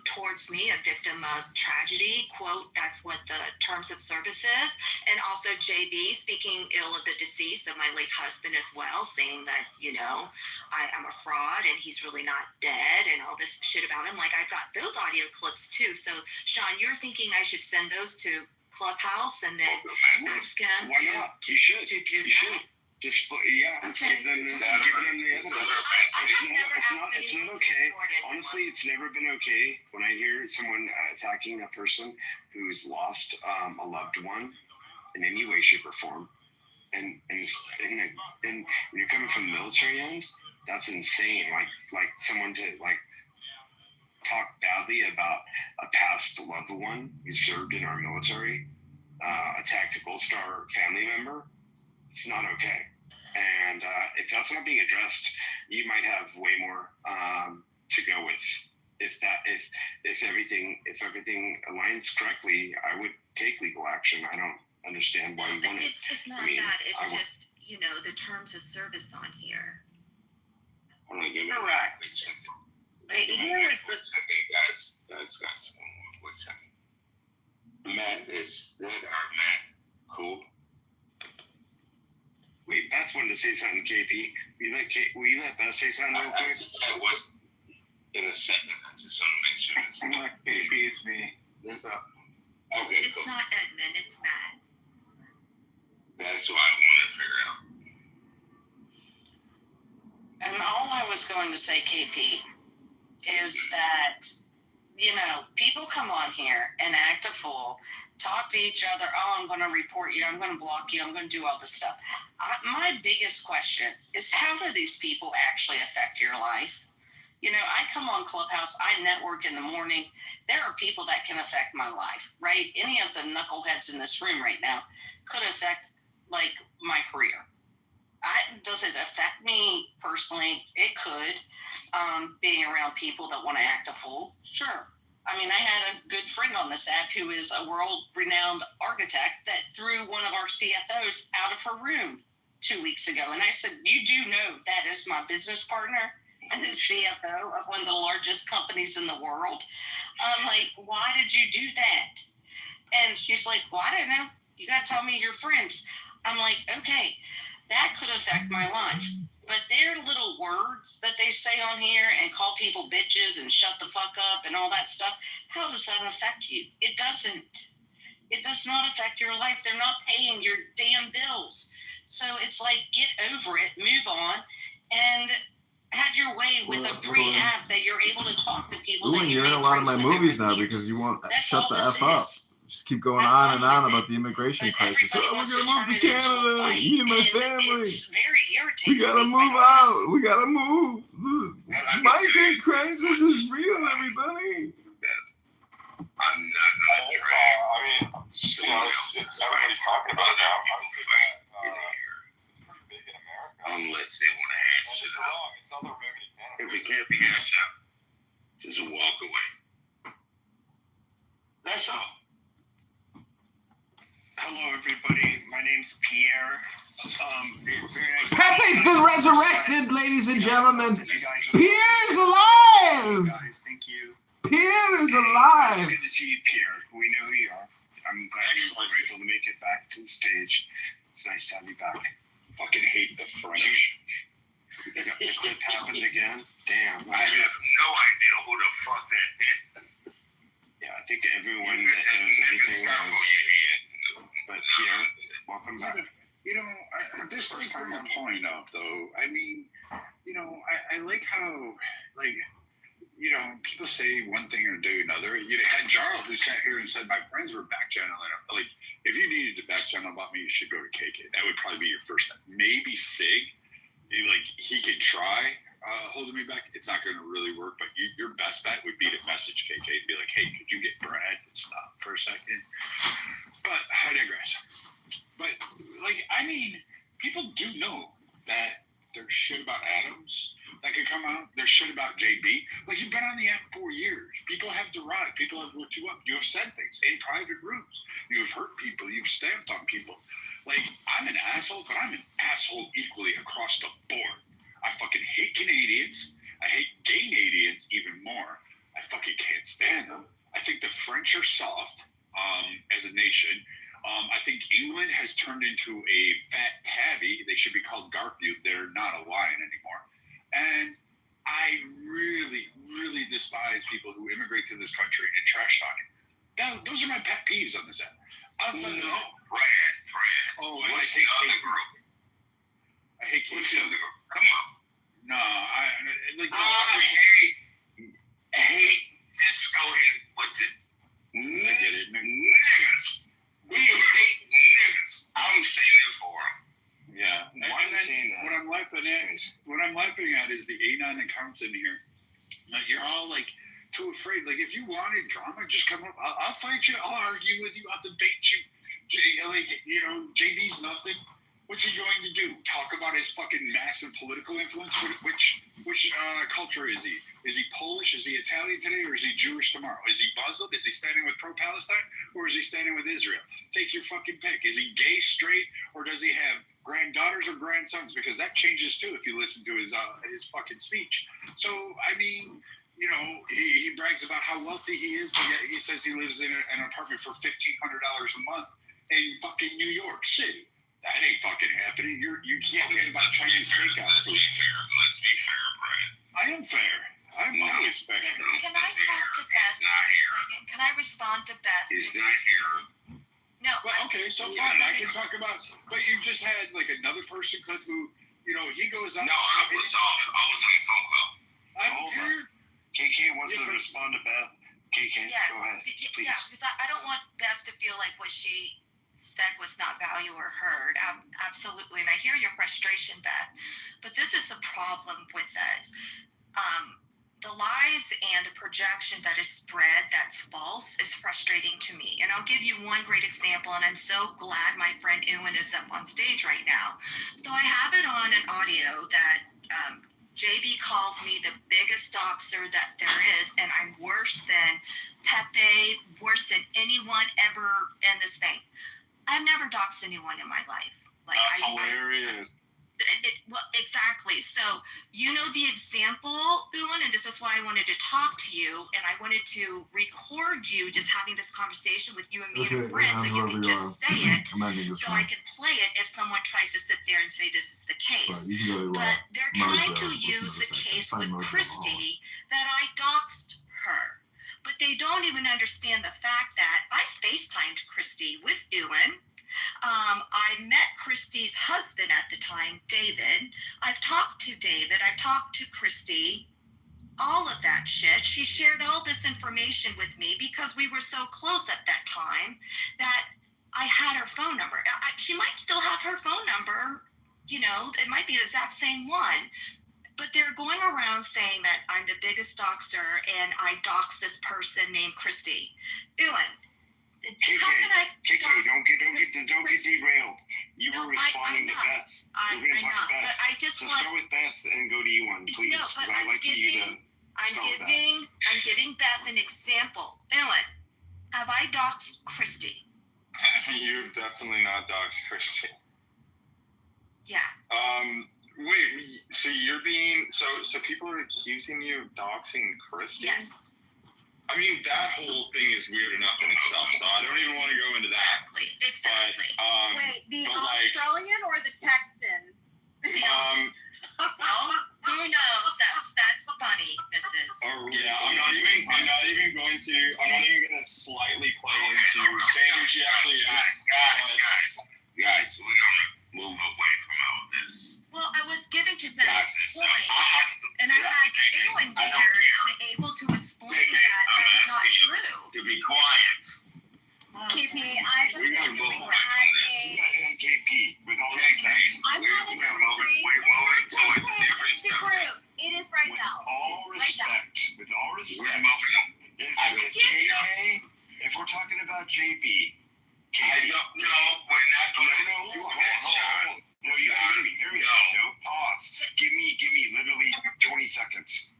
towards me, a victim of tragedy, quote, that's what the terms of service is. And also JB speaking ill of the deceased, of my late husband as well, saying that, you know, I'm a fraud and he's really not dead and all this shit about him. Like, I've got those audio clips too. So, Sean, you're thinking I should send those to Clubhouse and then ask him Why not? You should. to do You that? should. Just, yeah, Okay. give them the evidence. It's not okay. Honestly, it's never been okay when I hear someone attacking a person who's lost a loved one in any way, shape, or form. And when you're coming from the military end, that's insane. Like someone to talk badly about a past loved one who served in our military, a tactical star family member. It's not okay. And if that's not being addressed, you might have way more to go with. If everything aligns correctly, I would take legal action. I don't understand why you But wouldn't. it's not I mean, that. It's I would- just, you know, the terms of service on here. Correct. Here is the Guys, one second. Matt is good. Matt, cool. Wait, Beth wanted to say something, KP. Will you let Beth say something real I quick? just said was in a second. I just want to make sure it's I'm like, maybe it's me. there's up. Okay, It's cool. not Edmund, it's Matt. That's what I want to figure out. And all I was going to say, KP, is that, you know, people come on here and act a fool, talk to each other, oh, I'm going to report you, I'm going to block you, I'm going to do all this stuff. My biggest question is, how do these people actually affect your life? You know, I come on Clubhouse, I network in the morning. There are people that can affect my life, right? Any of the knuckleheads in this room right now could affect, like, my career. Does it affect me personally? It could. Being around people that want to act a fool, sure. I mean, I had a good friend on this app who is a world-renowned architect that threw one of our CFOs out of her room 2 weeks ago. And I said, you do know that is my business partner and the CFO of one of the largest companies in the world. I'm like, why did you do that? And she's like, well, I don't know. You got to tell me your friends. I'm like, okay, that could affect my life. But their little words that they say on here and call people bitches and shut the fuck up and all that stuff, how does that affect you? It doesn't. It does not affect your life. They're not paying your damn bills. So it's like, get over it, move on, and have your way with a free app that you're able to talk to people. Ooh, and you're in a lot of my movies now because you won't shut the F up. Just keep going on and on about the immigration crisis. Oh, we're gonna move to Canada. Me and my family. It's very irritating. We gotta move out. We gotta move. The migrant crisis is real, everybody. I'm not gonna drag. I mean, everybody's talking about now. Unless they want to hash it out. If it can't be hashed out, just walk away. That's all. Hello, everybody. My name's Pierre. It's very nice. Pepe's been resurrected, ladies and gentlemen. If you guys- Pierre's alive. Guys, thank you. Pierre is It's alive. good to see you, Pierre. We know who you are. I'm glad you were able to make it back to the stage. It's nice to have you back. Fucking hate the French. If it happens again, damn. I have no idea who the fuck that is. Yeah, I think everyone that knows anything knows. But Pierre, welcome back. You know, this first time I'm point up though. I mean, you know, I like how, like, you know, people say one thing or do another. You had Jarl who sat here and said my friends were back channeling. Like, if you needed to back channel about me, you should go to KK. That would probably be your first step. Maybe Sig, like he could try holding me back. It's not going to really work, but your best bet would be to message KK and be like, hey, could you get Brad to stop for a second? But I digress. But, like, I mean, people do know that there's shit about Adams that could come out. There's shit about JB. Like, you've been on the app 4 years. People have derived. People have looked you up. You have said things in private rooms. You have hurt people. You've stamped on people. Like, I'm an asshole, but I'm an asshole equally across the board. I fucking hate Canadians. I hate gay Canadians even more. I fucking can't stand them. I think the French are soft as a nation. I think England has turned into a fat tabby. They should be called Garfield. They're not a lion anymore. And I really, really despise people who immigrate to this country and trash talking. Those are my pet peeves on this app. Brad. Oh, what's the other group? I hate What's the other group? Come on. No, I hate disco with it. I get it. Niggas. We hate niggas. I'm saying it for them. Yeah. Why are you saying that? What I'm laughing at is the anon accounts in here. Like, you're all like too afraid. Like, if you wanted drama, just come up. I'll fight you. I'll argue with you. I'll debate you. Like, you know, JB's nothing. What's he going to do? Talk about his fucking massive political influence? Which culture is he? Is he Polish? Is he Italian today? Or is he Jewish tomorrow? Is he Muslim? Is he standing with pro-Palestine? Or is he standing with Israel? Take your fucking pick. Is he gay, straight? Or does he have granddaughters or grandsons? Because that changes too if you listen to his fucking speech. So, I mean, you know, he brags about how wealthy he is, but yet he says he lives in an apartment for $1,500 a month in fucking New York City. That ain't fucking happening. You can't live about Chinese takeout. Let's be fair, Brad. I am fair. I'm always fair. Can I talk to Beth? Not here. Can I respond to Beth? He's not here. No. Well, okay, so fine. I can talk about. But you just had like another person who, you know, he goes up. No, I was off. I was on the phone call. I'm here. KK wants to respond to Beth. KK, Yes. go ahead, please. Yeah, because I don't want Beth to feel like what she said was not valued or heard. Absolutely. And I hear your frustration, Beth. But this is the problem with it. The lies and the projection that is spread that's false is frustrating to me. And I'll give you one great example, and I'm so glad my friend Ewan is up on stage right now. So I have it on an audio that JB calls me the biggest doxer that there is, and I'm worse than Pepe, worse than anyone ever in this thing. I've never doxed anyone in my life. Like, That's hilarious. Well, exactly. So, you know the example, Ewan, and this is why I wanted to talk to you, and I wanted to record you just having this conversation with you and me and a friend, so you can just say it, so I can play it if someone tries to sit there and say this is the case. But they're trying to use the case with Christy that I doxed her. But they don't even understand the fact that I FaceTimed Christy with Ewan. I met Christy's husband at the time, David. I've talked to David. I've talked to Christy. All of that shit. She shared all this information with me because we were so close at that time that I had her phone number. She might still have her phone number. You know, it might be the exact same one. But they're going around saying that I'm the biggest doxer and I dox this person named Christy. Ewan, KK, how can I KK, dox don't get derailed. You No, were responding to Beth. I'm We're gonna talk not. to Beth. But I just So want. start with Beth and go to Ewan, please. No, but Because I'd like you to. I'm giving Beth an example. Ewan, have I doxed Christy? You've definitely not doxed Christy. Yeah. Wait, so you're being so people are accusing you of doxing Christy? Yes. I mean, that whole thing is weird enough in itself, so I don't even want to go into that. Exactly. Wait, the but like, Australian or the Texan? Well, who knows? That's funny, Mrs. Yeah, I'm not even going to slightly play into saying who she actually is. Guys, we're gonna move away from all this. Well, I was giving to Beth's point, and I had Ewan there able to explain that that's not true. To be quiet. KP, I just We're want to moving have away KP, with all respect. I'm having a we're moving to a different subject. group. It is right With now. all respect, We're moving. if we're talking about JB, I don't know. We're not going to do that, John. No, you hear me. No, pause. Give me literally 20 seconds.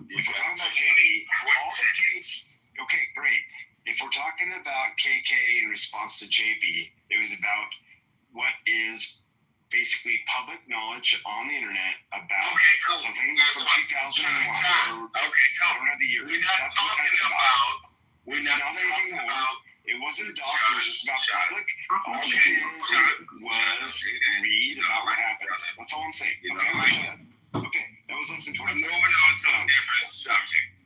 If we're talking about JB, okay, great. If we're talking about KK in response to JB, it was about what is basically public knowledge on the internet about something from 2001. I don't have the year. That's what that's about. We're not talking about. It wasn't a doctor, it was just about public. All we did was read about what happened. That's all I'm saying. Okay, that was less than 20 I'm seconds. moving on to a different subject.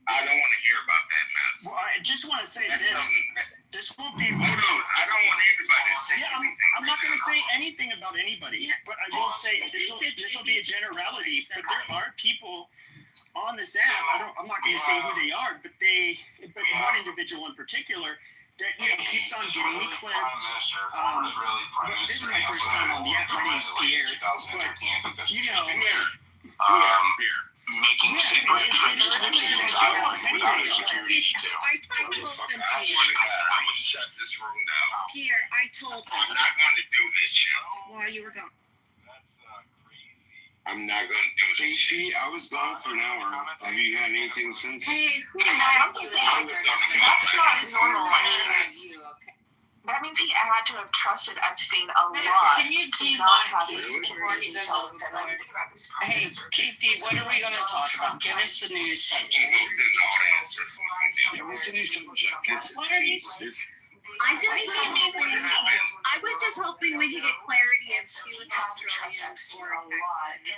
I don't want to hear about that mess. Well, I just want to say this will be. Hold on, I don't want anybody to say anything. I'm not going to say anything about anybody, but I will say this will be a generality. But there are people on this app. I'm not going to say who they are, but one individual in particular that keeps on getting me clipped. But this is my first time on the app. My name's Pierre, but making secret trips without a security detail. I told them, I'm gonna shut this room down. Pierre, I told them I'm not gonna do this shit. while you were gone. I'm not gonna do this shit. KP, I was gone for an hour. Have you had anything since? Hey, who invited you? That's not normal. You, okay. That means he had to have trusted Epstein a lot Can you to not have demarcate his before security he goes detail. overboard? Hey, KP, what are we going to talk about? Give us the news section. I was just hoping we could get clarity if he was Australian or Texan,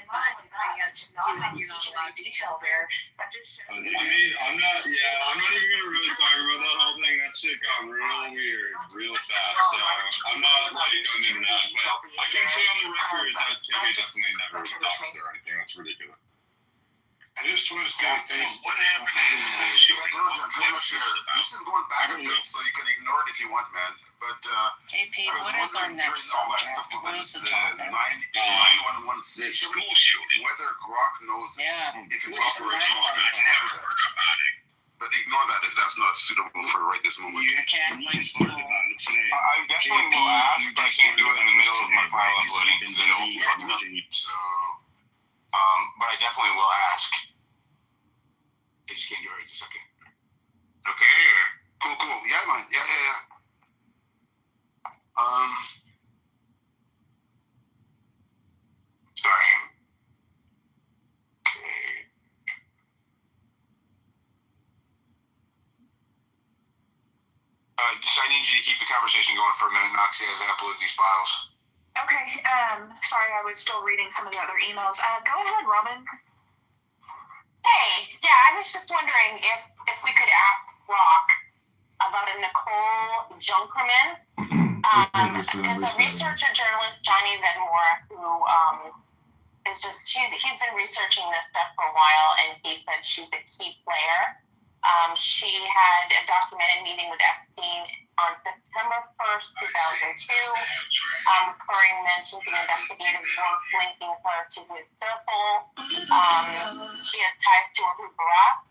but I guess you're not allowed to tell there. I mean, I'm not even gonna really talk about that whole thing. That shit got real weird real fast, so I'm not going into that. But I can say on the record that KK definitely never doxed her or anything. That's ridiculous. I just want to say thanks. What happened? This is going back a bit, so you can ignore it if you want, man. But KP, what is our next subject? What is the topic? 911 school shooting. Whether Grok knows Yeah. if it's What's the operational. last I never heard about it. But ignore that if that's not suitable for right this moment. You can't like school. I definitely will ask, but I can't do it in the middle of my file uploading because I know fuck it up. So, but I definitely will ask. I just can't do it right this second. Okay. Cool. Yeah, man. Yeah. Sorry. Okay. So I need you to keep the conversation going for a minute, Noxie, as I upload these files. Okay, sorry, I was still reading some of the other emails. Go ahead, Robin. Hey, yeah, I was just wondering if we could ask Rock about a Nicole Junkerman. There's a researcher journalist, Johnny Vedmore, who he's been researching this stuff for a while, and he said she's a key player She had a documented meeting with Epstein on September 1st, 2002, recurring mentions of investigative work linking her to his circle. She has ties to Ehud Barak.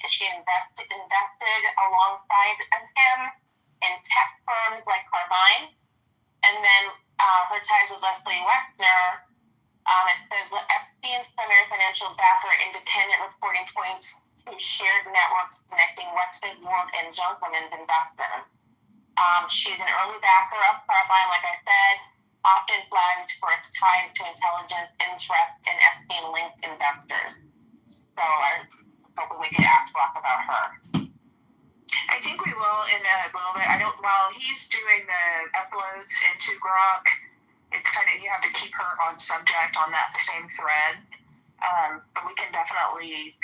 She invested alongside him in tech firms like Carbine. And then her ties with Leslie Wexner. It says Epstein's primary financial backer, independent reporting points to shared networks connecting Wexner's work and Junkerman's investments. She's an early backer of Carbine, like I said, often flagged for its ties to intelligence interest in Epstein-linked investors. So I hopefully we could ask Brock about her. I think we will in a little bit. While he's doing the uploads into Grok, it's kind of, you have to keep her on subject on that same thread. But we can definitely,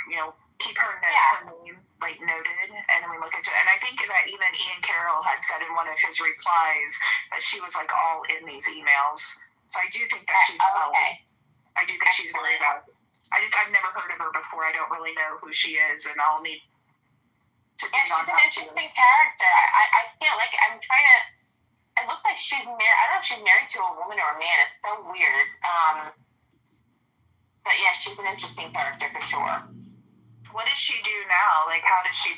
keep her name noted, and then we look into it. And I think that even Ian Carroll had said in one of his replies that she was all in these emails. So I do think that she's okay. I do think she's very valuable. I've never heard of her before. I don't really know who she is, and I'll need to dig on that. She's an interesting character. I feel like I'm trying to. It looks like she's married. I don't know if she's married to a woman or a man. It's so weird. But yeah, she's an interesting character for sure. What does she do now? How does she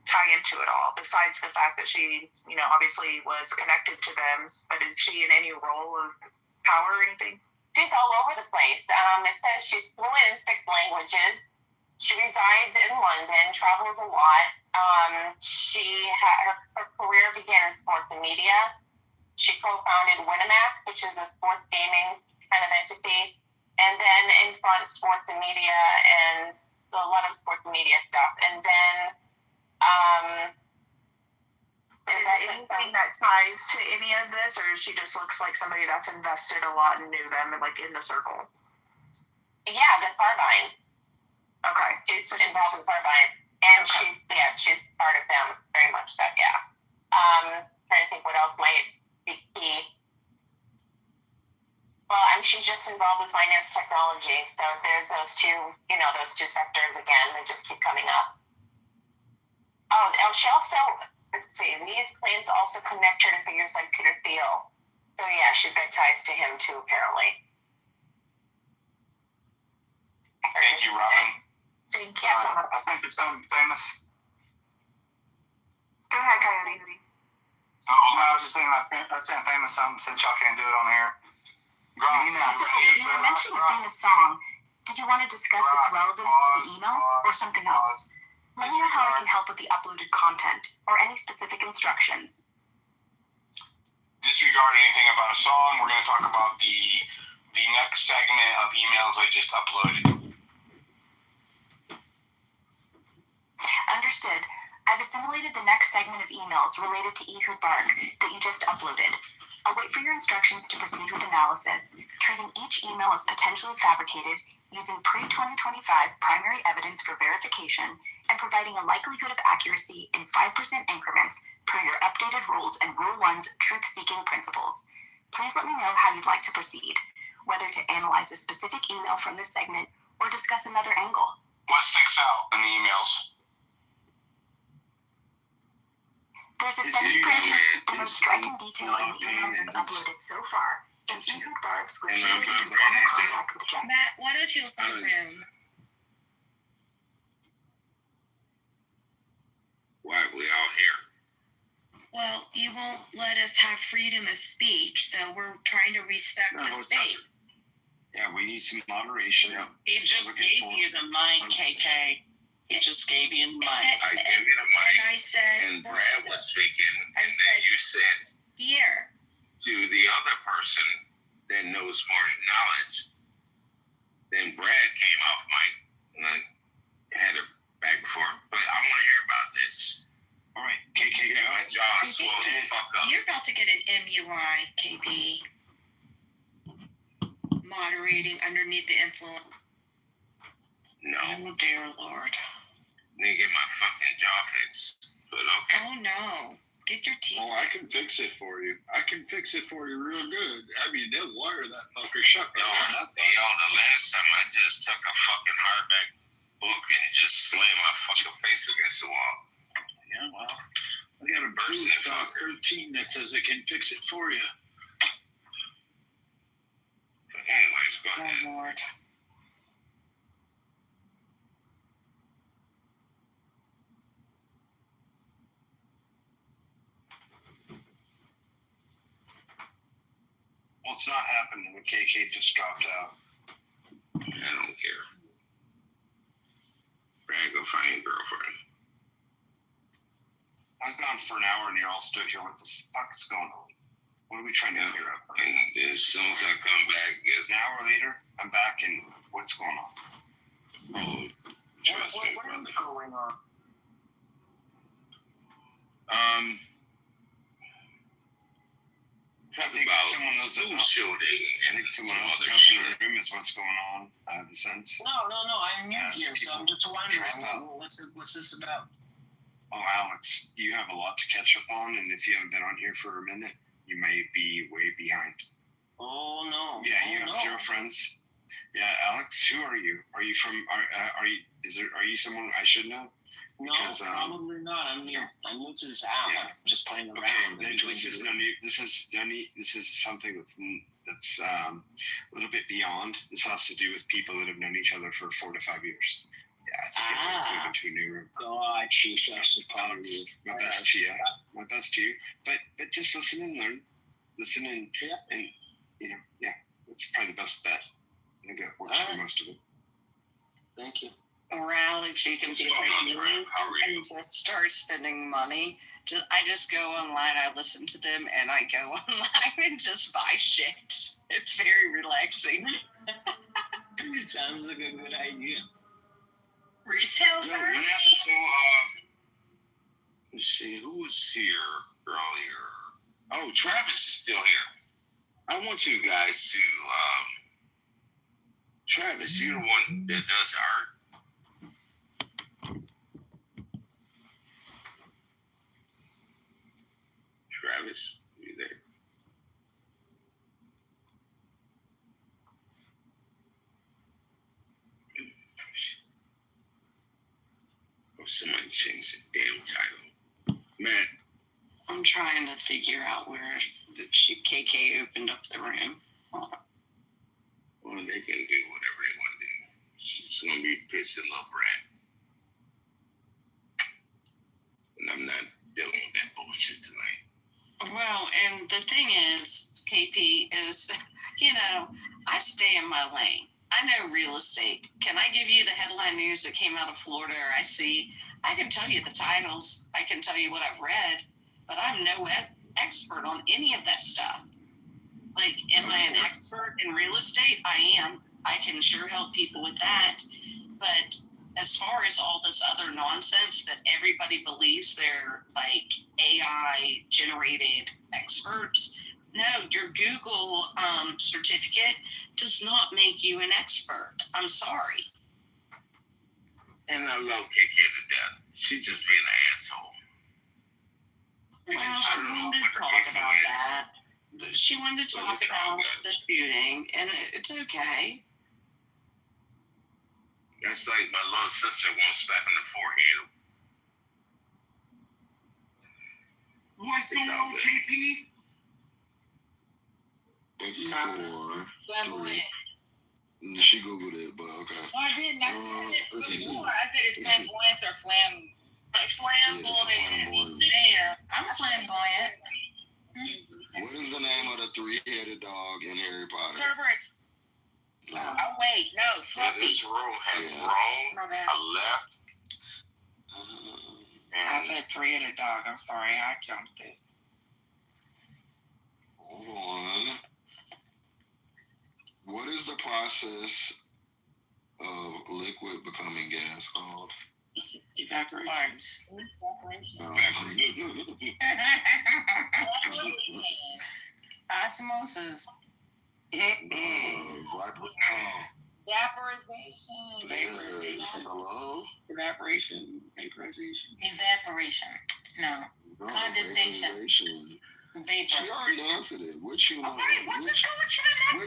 tie into it all? Besides the fact that she, obviously was connected to them, but is she in any role of power or anything? She's all over the place. It says she's fluent in 6 languages. She resides in London, travels a lot. Her career began in sports and media. She co-founded Winamax, which is a sports gaming kind of entity, and then in front sports and media and a lot of sports and media stuff. And then is there anything that ties to any of this, or she just looks like somebody that's invested a lot and knew them in the circle? Yeah, the Carbine. Okay. She's involved with Carbine. And okay. she's part of them, very much so, yeah. Trying to think what else might be key. Well, she's just involved with finance technology, so there's those two sectors again that just keep coming up. Oh, she also, let's see, these claims also connect her to figures like Peter Thiel. So yeah, she's got ties to him too, apparently. Thank you, Robin. Thank you so much. I think it's famous. Go ahead, Coyote. Oh, no, I was just saying, I'm saying famous something since y'all can't do it on here. So you were mentioning a famous song. Did you want to discuss its relevance to the emails or something else? Let me know how I can help with the uploaded content or any specific instructions. Disregard anything about a song. We're going to talk about the next segment of emails I just uploaded. Understood. I've assimilated the next segment of emails related to Ehud Barak that you just uploaded. I'll wait for your instructions to proceed with analysis, treating each email as potentially fabricated, using pre-2025 primary evidence for verification, and providing a likelihood of accuracy in 5% increments per your updated rules and Rule 1's truth-seeking principles. Please let me know how you'd like to proceed, whether to analyze a specific email from this segment or discuss another angle. What sticks out in the emails? There's a set of branches, the most striking detail in the emails you've uploaded so far is Ehud Barak's repeated informal contact with Jeff. Matt, why don't you open the room? Why we all here? Well, you won't let us have freedom of speech, so we're trying to respect the space. Yeah, we need some moderation. He just gave you the mic, KK. He just gave you the mic. I gave you the mic, and I said, and Brad was speaking, and then you said here to the other person that knows more knowledge. Then Brad came off mic, and I had a back and forth. But I want to hear about this. All right, KK, get my jaw swollen the fuck up. You're about to get an MUI, KP. Moderating underneath the influence. No. Oh, dear Lord. Need to get my fucking jaw fixed. But okay. Oh, no. Get your teeth. Oh, I can fix it for you. I can fix it for you real good. I mean, they'll wire that fucker shut. Yo, the last time I just took a fucking hardback book and just slam my fucking face against the wall. Yeah, well, I got a burst that 13 that says it can fix it for you. But anyways, go ahead. Oh, Lord. Well, it's not happening when KK just dropped out. I don't care. Brad, go find your girlfriend. I was gone for an hour and you're all stood here. What the fuck is going on? What are we trying to figure out? And as soon as I come back, guess an hour later, I'm back and what's going on? Oh, trust me, What brother. is going on? I think someone knows that. I think someone else is up in the room is what's going on. I have a sense. No, I'm new here, so I'm just wondering, what's this about? Oh, Alex, you have a lot to catch up on, and if you haven't been on here for a minute, you may be way behind. Oh, no. Yeah, you have zero friends. Yeah, Alex, who are you? Are you from? Are you someone I should know? No, Because, probably not. I'm new to this app. Yeah. I'm just playing around. Okay, this is something that's a little bit beyond. This has to do with people that have known each other for 4 to 5 years. Yeah, I think everyone's moving to a new room. God, Jesus, my best to you. My best to you. But just listen and learn. Listen and that's probably the best bet. I think that works for most of it. Thank you. Or Alex, you can be and just start spending money. I just go online, I listen to them, and I go online and just buy shit. It's very relaxing. It sounds like a good idea. Retail therapy? Let's see, who was here earlier? Oh, Travis is still here. I want you guys to, Travis, you're the one that does art. Travis, you there? Oh, somebody changed the damn title. Man. I'm trying to figure out where KK opened up the room. Well, they can do whatever they want to do. She's going to be pissed and little brat. And I'm not dealing with that bullshit tonight. Well, and the thing is, KP, is, I stay in my lane. I know real estate. Can I give you the headline news that came out of Florida or I see? I can tell you the titles. I can tell you what I've read, but I'm no expert on any of that stuff. Like, am I an expert in real estate? I am. I can sure help people with that. But as far as all this other nonsense that everybody believes they're like AI generated experts, no, your Google certificate does not make you an expert. I'm sorry. And I love KK to death. She's just being an asshole. Well, she wanted to talk about that. She wanted to talk about the shooting, and it's okay. That's like my little sister wants to slap in the forehead. What's going on, KP? She googled it, but okay. No, I didn't. I said it before. I said it's flamboyant or flamboyant. Yeah, I'm flamboyant. What is the name of the 3-headed dog in Harry Potter? Cerberus. No. Oh wait, no. This room has grown, a left. I said 3-headed dog. I'm sorry, I jumped it. Hold on. What is the process of liquid becoming gas called? Evaporation. Osmosis. Vaporization. Hello? Evaporation. Vaporization. Evaporation. No. Condensation. Vapor. She already answered it. Which human? Which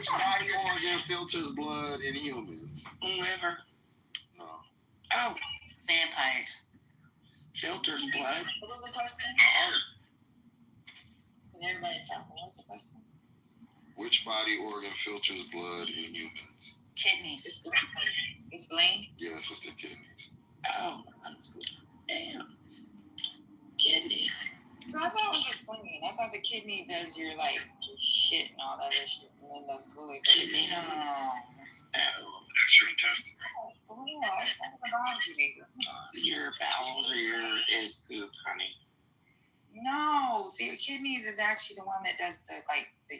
body organ filters blood in humans? Liver. No. Oh, vampires. Filters blood. What was the question? Can everybody tell me what's the question? Which body organ filters blood in humans? Kidneys. Explain. Yes, it's the kidneys. Oh, damn. Kidneys. So I thought it was explaining. I thought the kidney does your like shit and all that other shit, and then the fluid. Kidney. No. That's your intestine. Oh, yeah, I thought about you. Your bowels or is poop, honey. No, so your kidneys is actually the one that does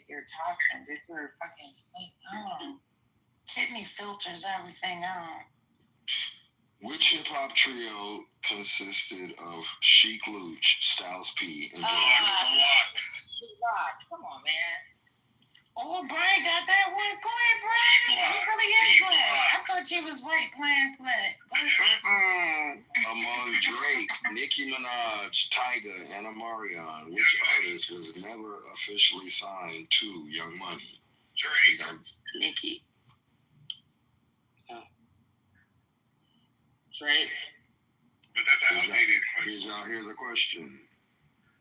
your toxins. It's your fucking spleen. Oh. Kidney filters everything out. Which hip hop trio consisted of Chic Luch, Styles P, and Joe? Come on, man. Oh, Brian got that one. Go ahead, Brian. He really is playing. I thought you was white playing. Go ahead. Among Drake, Nicki Minaj, Tyga, and Omarion, which artist was never officially signed to Young Money? Drake. Nicki. Drake. But that's an outdated question. Did y'all hear the question?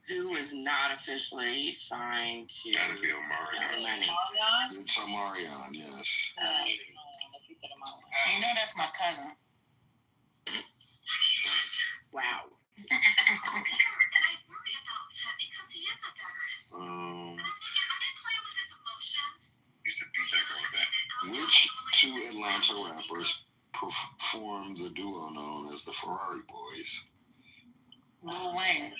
Who is not officially signed to Gotta be Omarion. Money? It's Omarion, yes. You know that's my cousin. Wow. Which two Atlanta rappers performed the duo known as the Ferrari Boys? Lil Wayne.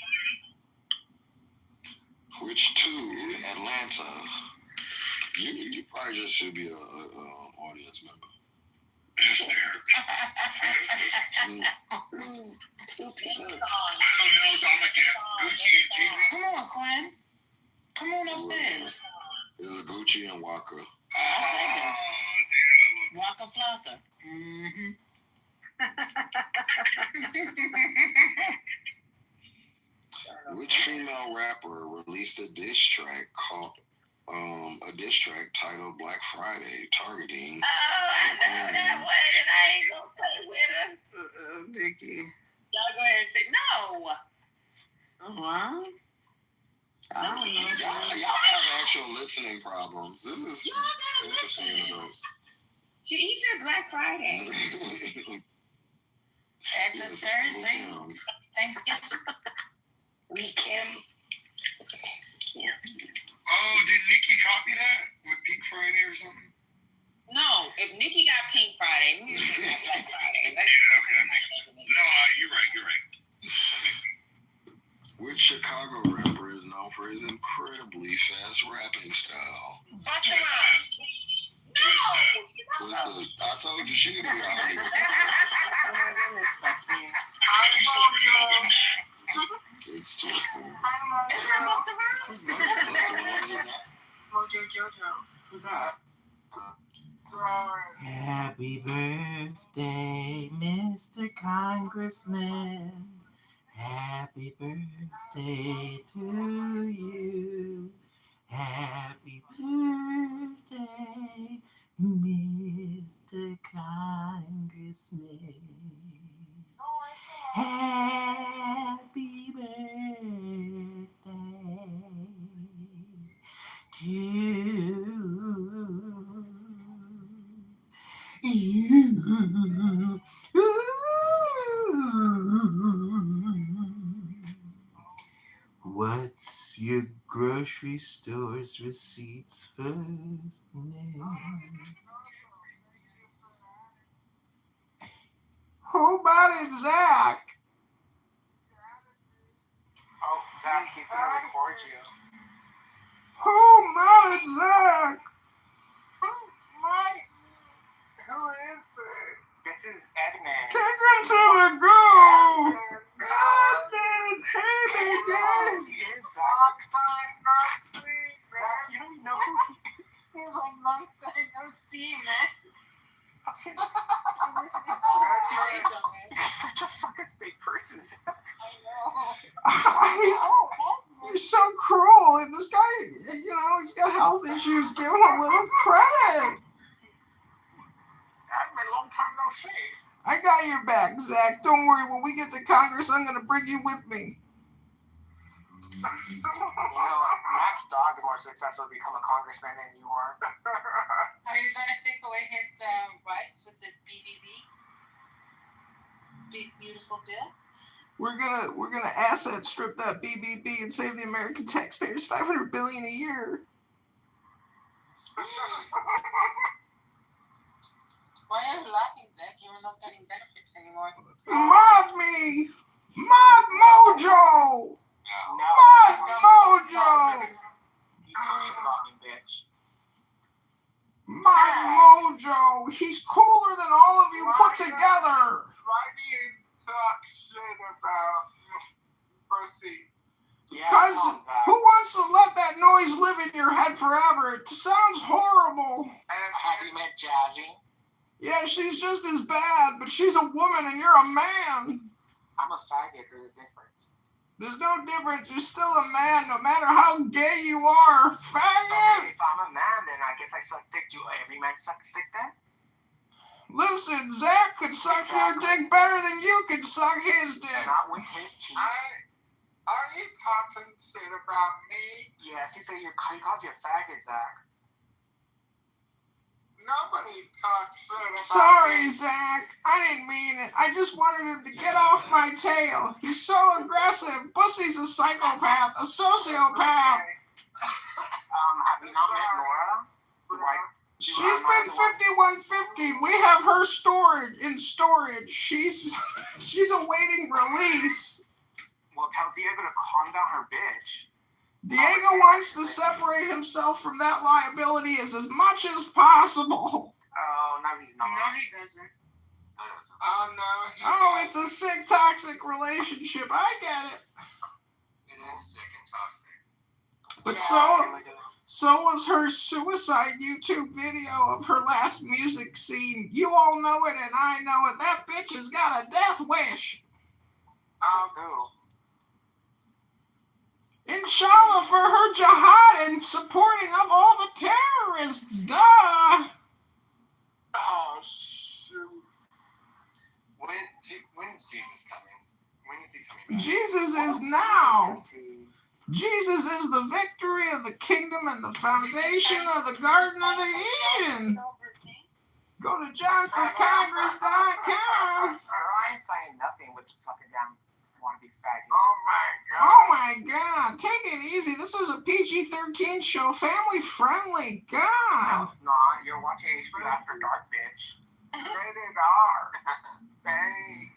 Which two Atlanta? You probably just should be a audience member. Yes, there. I don't know, so I'm gonna guess Gucci and Jeezy. Come on, Quinn. Come on upstairs. This is Gucci and Waka. I said that. Damn. Waka Flocka. Mm-hmm. Which female rapper released a diss track titled Black Friday, targeting? Oh, I know that one, and I ain't gonna play with him. Dickie. Y'all go ahead and say no. Wow. I don't know. Y'all have actual listening problems. This is interesting to know. He said Black Friday. After Thursday, Thanksgiving. Weekend. Yeah. Oh, did Nicki copy that with Pink Friday or something? No, if Nicki got Pink Friday, we should have Black Friday. Yeah, okay, that makes sense. No, you're right. Which Chicago rapper is known for his incredibly fast rapping style? Busta Rhymes. No! I told you she'd be out here. It's twisted. Is that Busta Rhymes? Mojo Jojo. Who's that? Happy birthday, Mr. Congressman. Happy birthday to you. Happy birthday, Mr. Congressman. Happy birthday to you. What's your grocery store's receipt's first name? Who bought it, Zach? Oh, Zach, he's gonna record you. Who modded Zach? Who is this? This is Edmund. Kick him to the goo! Edmund! Hey, big guy! Here's Zach. Zach, you don't know who he is. He's like, long time no see, man. You're such a fucking fake person. He's so cruel. And this guy, he's got health issues. Give him a little credit. Edmund, long time no see. I got your back, Zach. Don't worry. When we get to Congress, I'm going to bring you with me. Matt's dog is more successful to become a congressman than you are. Are you gonna take away his rights with the BBB? Big beautiful bill. We're gonna asset strip that BBB and save the American taxpayers $500 billion a year. Why are you laughing, Zach? You're not getting benefits anymore. Mod me! Mod Mojo! Mod Mojo! You talk about me, bitch. Mod Mojo! He's cooler than all of you put together! Why do you talk shit about pussy? Because who wants to let that noise live in your head forever? It sounds horrible. And have you met Jazzy? Yeah, she's just as bad, but she's a woman and you're a man. I'm a faggot, there's a difference. There's no difference. You're still a man, no matter how gay you are. Faggot! Okay, if I'm a man, then I guess I suck dick. Do every man suck dick then? Listen, Zach could suck your dick better than you could suck his dick. Not with his teeth. Are you talking shit about me? Yes, he said you called you a faggot, Zach. Nobody talks shit about Sorry, me. Zach. I didn't mean it. I just wanted him to get off my tail. He's so aggressive. Pussy's a psychopath, a sociopath. Have you not met Nora? She's been 5150. We have her in storage. She's awaiting release. Well, tell Diego to calm down her bitch. Diego wants to separate himself from that liability as much as possible. Oh, no, he's not. No, he doesn't. Oh, no. Oh, it's a sick, toxic relationship. I get it. It is sick and toxic. But so was her suicide YouTube video of her last music scene. You all know it and I know it. That bitch has got a death wish. Inshallah for her jihad and supporting of all the terrorists. Duh. Oh, shoot. When is Jesus coming? When is he coming back? Jesus is now. Jesus is the victory of the kingdom and the foundation of the Garden of the Eden. Go to johnforcongress.com. I ain't saying nothing with this fucking damn wannabe faggot. Oh my God. Take it easy. This is a PG-13 show. Family friendly. God. No, it's not. You're watching HBO After Dark, bitch. Rated R. Dang.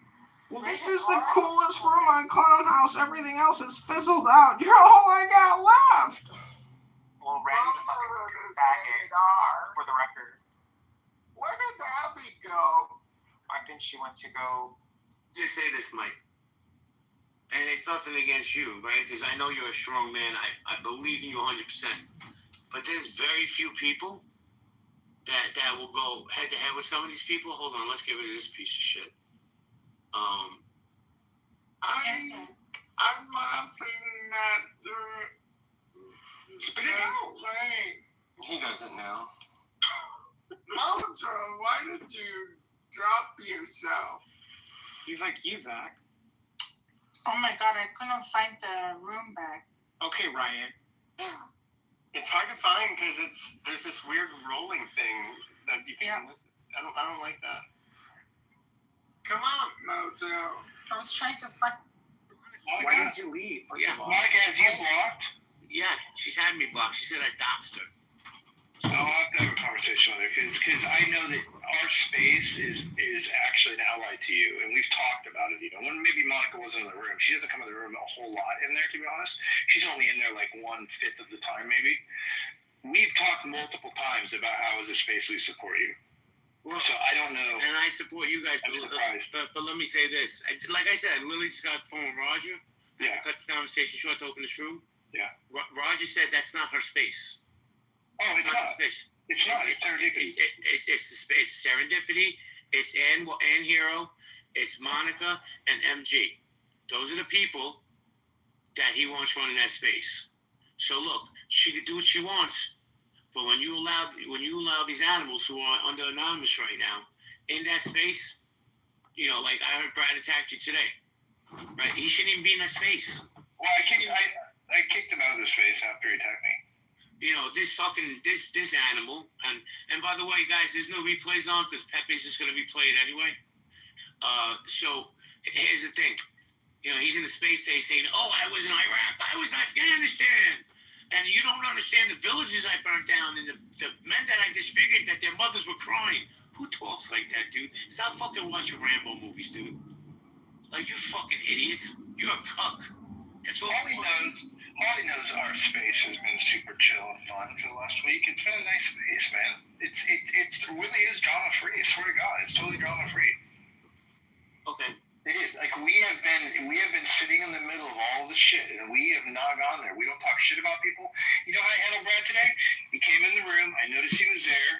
Well, this is the coolest room on Clown House. Everything else is fizzled out. You're all I got left. Well, Randy's a fucking faggot, for the record. Where did Abby go? I think she went to go... Just say this, Mike. And it's nothing against you, right? Because I know you're a strong man. I believe in you 100%. But there's very few people that will go head to head with some of these people. Hold on, let's get rid of this piece of shit. I'm laughing at Spit it out. He doesn't know. Mojo, why did you drop yourself? He's like you, Zach. Oh my God, I couldn't find the room back. Okay, Ryan. It's hard to find because there's this weird rolling thing that you can listen. I don't like that. Come on, Mojo. I was trying to find. Why did you leave? Monica, has you blocked? Yeah, she's had me blocked. She said I doxed her. I'll have to have a conversation with her because I know that our space is actually an ally to you, and we've talked about it. When maybe Monica wasn't in the room, she doesn't come in the room a whole lot in there. To be honest, she's only in there like 1/5 of the time, maybe. We've talked multiple times about how as a space we support you. Well, so I don't know. And I support you guys. I'm surprised. But let me say this. Like I said, I literally just got the phone with Roger. I cut the conversation short to open this room. Yeah. Roger said that's not her space. Oh, it's not. It's not. It's serendipity. It's serendipity. It's Ann Hero. It's Monica and MG. Those are the people that he wants running that space. So look, she can do what she wants, but when you allow these animals who are under anonymous right now in that space, You know, like I heard Brad attacked you today. Right? He shouldn't even be in that space. Well, I kicked him out of the space after he attacked me. You know, this animal, and by the way, guys, there's no replays on because Pepe's just going to replay it anyway. So here's the thing. You know, he's in the space station saying, "Oh, I was in Iraq. I was in Afghanistan." And you don't understand the villages I burnt down and the men that I disfigured that their mothers were crying. Who talks like that, dude? Stop fucking watching Rambo movies, dude. Like, you fucking idiots. You're a cuck. That's all he knows our space has been super chill and fun for the last week. It's been a nice space, man. It really is drama free. I swear to God, it's totally drama free. Okay. It is. Like, we have been sitting in the middle of all this shit, and we have not gone there. We don't talk shit about people. You know how I handled Brad today? He came in the room. I noticed he was there.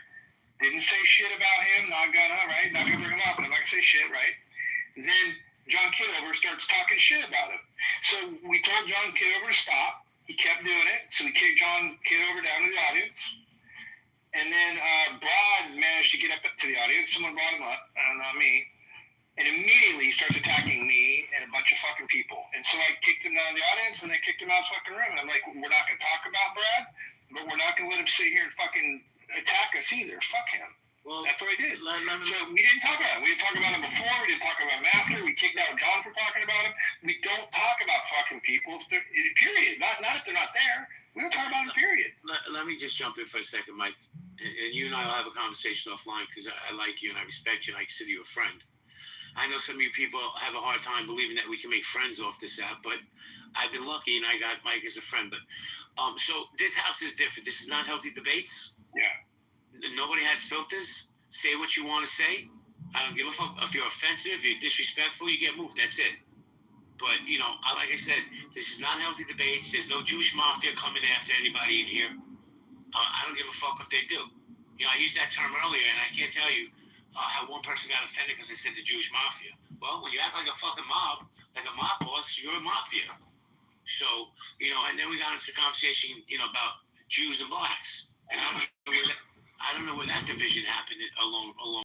Didn't say shit about him. Not gonna, right? Not gonna bring him up. I'm not gonna say shit, right? Then John Kitover starts talking shit about him. So we told John Kitover to stop. He kept doing it. So we kicked John Kitover down to the audience. And then Brad managed to get up to the audience. Someone brought him up, not me. And immediately he starts attacking me and a bunch of fucking people. And so I kicked him down to the audience and I kicked him out of the fucking room. And I'm like, we're not going to talk about Brad, but we're not going to let him sit here and fucking attack us either. Fuck him. Well, that's what I did. So we didn't talk about him. We didn't talk about him before. We didn't talk about him after. We kicked out John for talking about him. We don't talk about fucking people, period. Not if they're not there. We don't talk about them, period. Let me just jump in for a second, Mike. And you and I will have a conversation offline because I like you and I respect you and I consider you a friend. I know some of you people have a hard time believing that we can make friends off this app, but I've been lucky and I got Mike as a friend. But so this house is different. This is not healthy debates. Yeah. Nobody has filters. Say what you want to say. I don't give a fuck. If you're offensive, if you're disrespectful, you get moved. That's it. But, you know, like I said, this is not healthy debates. There's no Jewish mafia coming after anybody in here. I don't give a fuck if they do. You know, I used that term earlier, and I can't tell you how one person got offended because I said the Jewish mafia. Well, when you act like a fucking mob, like a mob boss, you're a mafia. So, you know, and then we got into the conversation, you know, about Jews and blacks. And I don't know where that division happened along